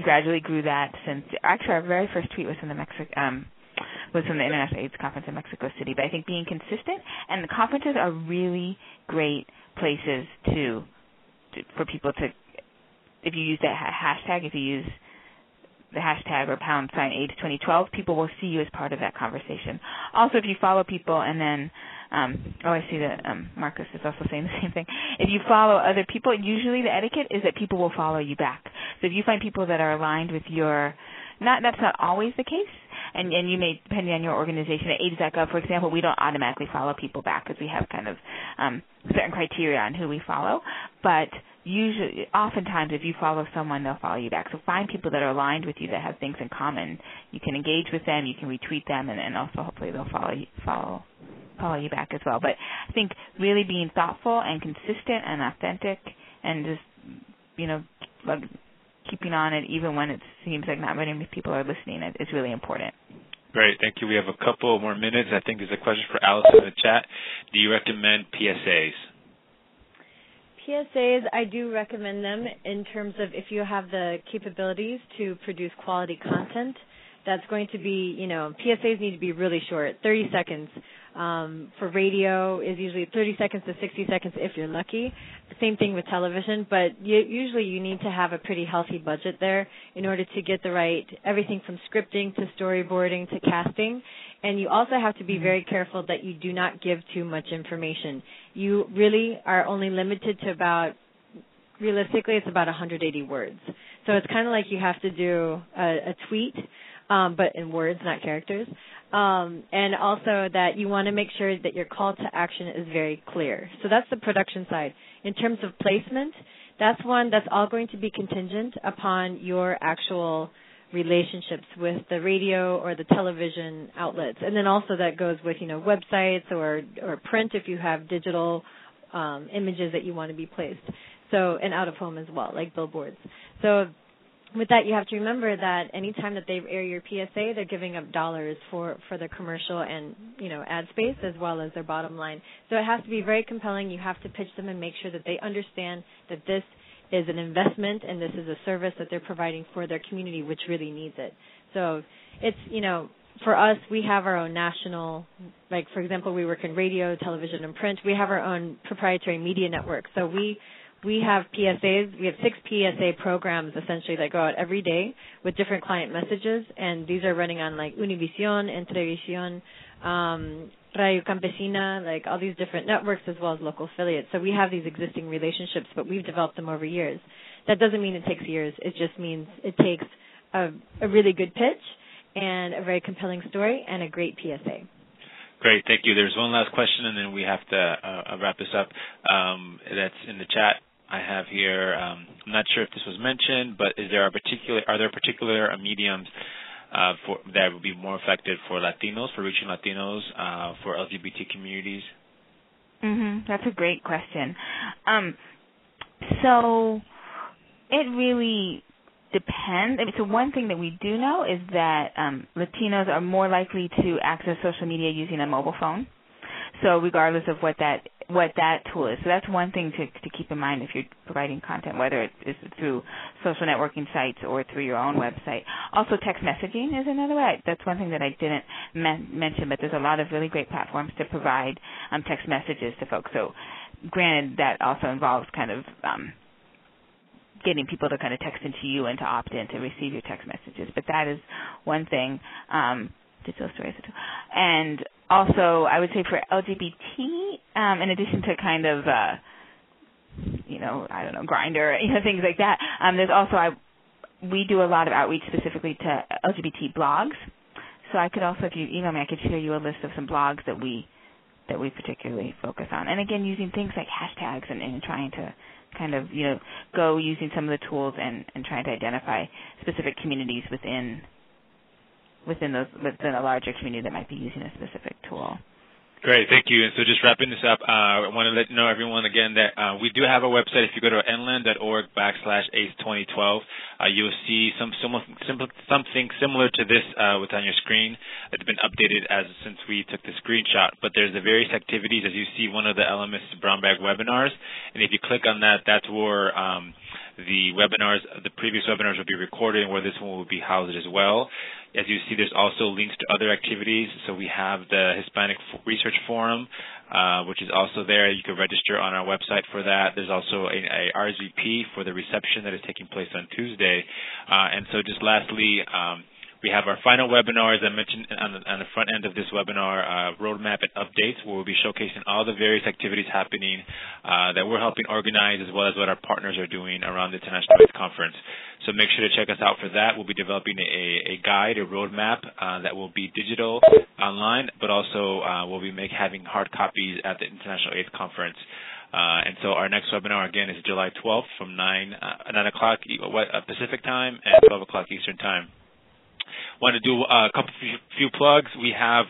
gradually grew that since. Actually, our very first tweet was from the International AIDS Conference in Mexico City. But I think being consistent, and the conferences are really great places for people to, if you use that hashtag, if you use the hashtag or # AIDS 2012, people will see you as part of that conversation. Also, if you follow people and then, I see that Marcus is also saying the same thing. If you follow other people, usually the etiquette is that people will follow you back. So if you find people that are aligned with that's not always the case. And you may, depending on your organization, at AIDS.gov, for example, we don't automatically follow people back because we have kind of certain criteria on who we follow. But oftentimes, if you follow someone, they'll follow you back. So find people that are aligned with you, that have things in common. You can engage with them, you can retweet them, and also hopefully they'll follow you back as well. But I think really being thoughtful and consistent and authentic, and just keeping on it even when it seems like not many people are listening is really important. Great, thank you. We have a couple more minutes. I think there's a question for Allison in the chat. Do you recommend PSAs? PSAs, I do recommend them in terms of if you have the capabilities to produce quality content. That's going to be, PSAs need to be really short, 30 seconds. For radio is usually 30 seconds to 60 seconds if you're lucky. Same thing with television, but usually you need to have a pretty healthy budget there in order to get everything from scripting to storyboarding to casting. And you also have to be very careful that you do not give too much information. You really are only limited to realistically, it's about 180 words. So it's kind of like you have to do a tweet, but in words, not characters. And also that you want to make sure that your call to action is very clear. So that's the production side. In terms of placement, that's one that's all going to be contingent upon your actual relationships with the radio or the television outlets. And then also that goes with, websites or print if you have digital images that you want to be placed. So, and out of home as well, like billboards. So with that, you have to remember that any time that they air your PSA, they're giving up dollars for their commercial and, ad space as well as their bottom line. So it has to be very compelling. You have to pitch them and make sure that they understand that this is an investment and this is a service that they're providing for their community, which really needs it. So it's, for us, we have our own national, like, for example, we work in radio, television, and print. We have our own proprietary media network. So we have PSAs. We have 6 PSA programs, essentially, that go out every day with different client messages, and these are running on, like, Univision, Entrevisión, Radio Campesina, like all these different networks as well as local affiliates. So we have these existing relationships, but we've developed them over years. That doesn't mean it takes years. It just means it takes a really good pitch and a very compelling story and a great PSA. Great, thank you. There's one last question, and then we have to wrap this up. That's in the chat I have here. I'm not sure if this was mentioned, but are there particular mediums that would be more effective for Latinos, for reaching Latinos, for LGBT communities? That's a great question. So it really depends. So one thing that we do know is that Latinos are more likely to access social media using a mobile phone. So regardless of what that tool is. So that's one thing to keep in mind if you're providing content, whether it's through social networking sites or through your own website. Also, text messaging is another way. That's one thing that I didn't mention, but there's a lot of really great platforms to provide text messages to folks. So granted, that also involves kind of getting people to kind of text into you and to opt in to receive your text messages. But that is one thing. Digital stories. And also, I would say for LGBT, in addition to kind of, Grindr, things like that, there's also, we do a lot of outreach specifically to LGBT blogs. So I could also, if you email me, I could share you a list of some blogs that we particularly focus on. And again, using things like hashtags and trying to kind of, go using some of the tools and trying to identify specific communities within a larger community that might be using a specific tool. Great, thank you. And so just wrapping this up, I want to let know everyone again that we do have a website. If you go to nlaan.org/AIDS2012, you'll see something similar to this on your screen. It's been updated since we took the screenshot. But there's the various activities. As you see, one of the elements is brown bag webinars. And if you click on that, that's where the previous webinars will be recorded and where this one will be housed as well. As you see, there's also links to other activities. So we have the Hispanic Research Forum, which is also there. You can register on our website for that. There's also a RSVP for the reception that is taking place on Tuesday. And so just lastly, we have our final webinar, as I mentioned on the front end of this webinar, roadmap and updates, where we'll be showcasing all the various activities happening that we're helping organize, as well as what our partners are doing around the International AIDS Conference. So make sure to check us out for that. We'll be developing a guide, a roadmap that will be digital online, but also we'll be having hard copies at the International AIDS Conference. And so our next webinar, again, is July 12th from 9 o'clock Pacific time and 12 o'clock Eastern time. Want to do a few plugs. We have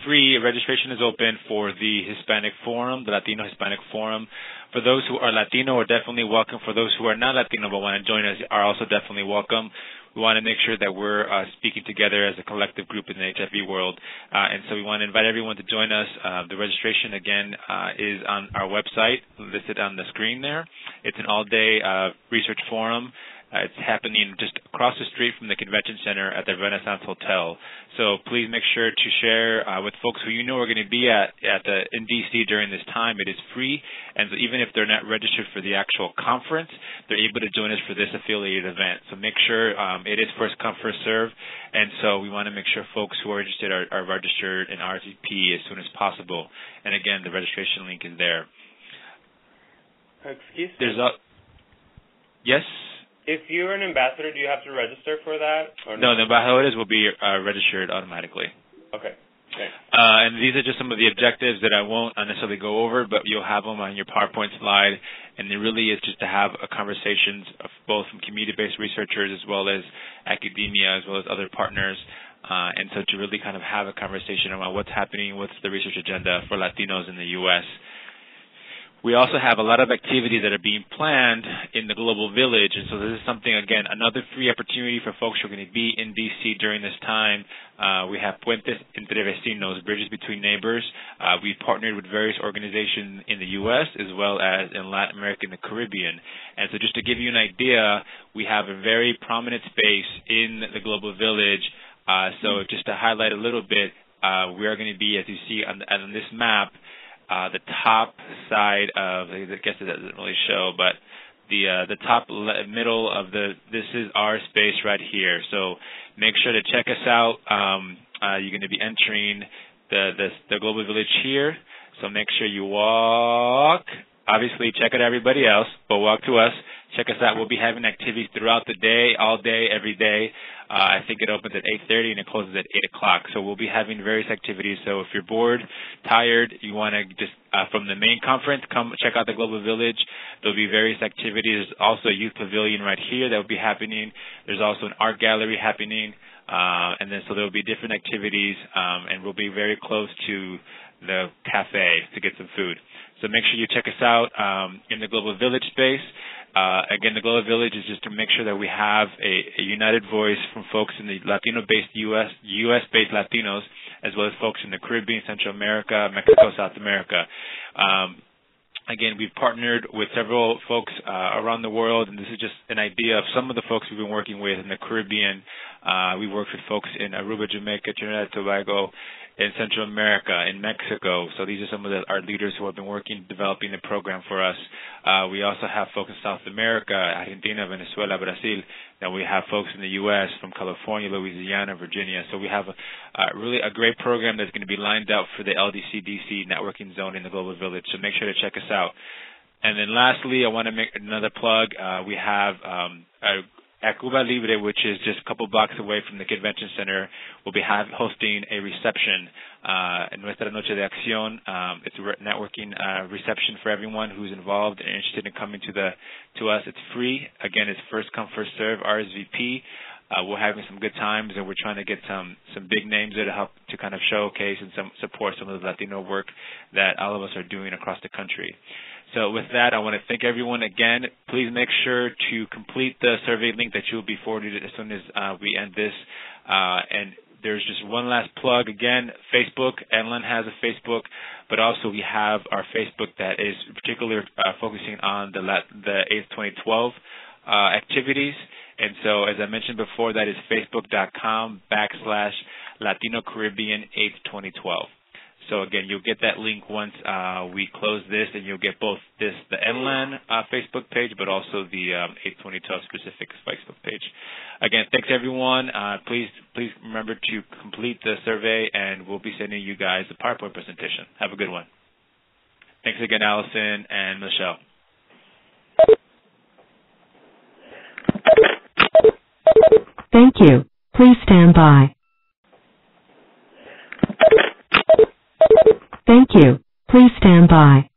free registration is open for the Hispanic Forum, the Latino Hispanic Forum. For those who are Latino, are definitely welcome. For those who are not Latino but want to join us, are also definitely welcome. We want to make sure that we're speaking together as a collective group in the HIV world. And so we want to invite everyone to join us. The registration, again, is on our website, listed on the screen there. It's an all-day research forum. It's happening just across the street from the convention center at the Renaissance Hotel. So please make sure to share with folks who you know are going to be in D.C. during this time. It is free, and so even if they're not registered for the actual conference, they're able to join us for this affiliated event. So make sure it is first come, first serve, and so we want to make sure folks who are interested are registered in RSVP as soon as possible. And again, the registration link is there. Excuse me? Yes? If you're an ambassador, do you have to register for that? Or no, the embajadores will be registered automatically. Okay. Thanks. And these are just some of the objectives that I won't necessarily go over, but you'll have them on your PowerPoint slide. And it really is just to have conversations of both from community-based researchers as well as academia as well as other partners. And so to really kind of have a conversation about what's happening, what's the research agenda for Latinos in the U.S. We also have a lot of activities that are being planned in the Global Village, and so this is something, again, another free opportunity for folks who are going to be in D.C. during this time. We have Puentes Entre Vecinos, bridges between neighbors. We've partnered with various organizations in the U.S. as well as in Latin America and the Caribbean. And so just to give you an idea, we have a very prominent space in the Global Village. So just to highlight a little bit, we are going to be, as you see on this map, the top side of, I guess it doesn't really show, but the top middle of this is our space right here. So make sure to check us out. You're going to be entering the Global Village here. So make sure you walk. Obviously, check out everybody else, but walk to us. Check us out. We'll be having activities throughout the day, all day, every day. I think it opens at 8:30 and it closes at 8 o'clock. So we'll be having various activities. So if you're bored, tired, you want to just, from the main conference, come check out the Global Village. There'll be various activities. There's also a youth pavilion right here that will be happening. There's also an art gallery happening. And then so there will be different activities, and we'll be very close to the cafe to get some food. So make sure you check us out in the Global Village space. Again, the Global Village is just to make sure that we have a united voice from folks in the Latino-based U.S.-based Latinos, as well as folks in the Caribbean, Central America, Mexico, South America. Again, we've partnered with several folks around the world, and this is just an idea of some of the folks we've been working with in the Caribbean. We worked with folks in Aruba, Jamaica, Trinidad, Tobago, in Central America, in Mexico. So these are some of our leaders who have been working, developing the program for us. We also have folks in South America, Argentina, Venezuela, Brazil. Then we have folks in the U.S. from California, Louisiana, Virginia. So we have really a great program that's going to be lined up for the LDC-DC networking zone in the Global Village. So make sure to check us out. And then lastly, I want to make another plug. We have at Cuba Libre, which is just a couple blocks away from the convention center. We'll be hosting a reception, Nuestra Noche de Acción. It's a networking reception for everyone who's involved and interested in coming to us. It's free. Again, it's first come, first serve, RSVP. We're having some good times, and we're trying to get some big names there to help to kind of showcase and support some of the Latino work that all of us are doing across the country. So with that, I want to thank everyone again. Please make sure to complete the survey link that you'll be forwarded as soon as we end this. And there's just one last plug. Again, Facebook. NLAAN has a Facebook, but also we have our Facebook that is particularly focusing on the AIDS 2012 activities. And so, as I mentioned before, that is facebook.com/Latino Caribbean AIDS 2012. So again, you'll get that link once we close this, and you'll get both the NLAAN Facebook page, but also the AIDS 2012 specific Facebook page. Again, thanks everyone. Please remember to complete the survey, and we'll be sending you guys the PowerPoint presentation. Have a good one. Thanks again, Allison and Michelle. Thank you. Please stand by. Thank you. Please stand by.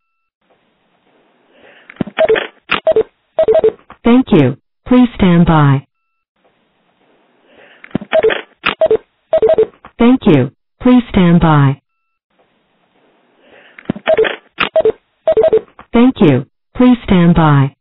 Thank you. Please stand by. Thank you. Please stand by. Thank you. Please stand by.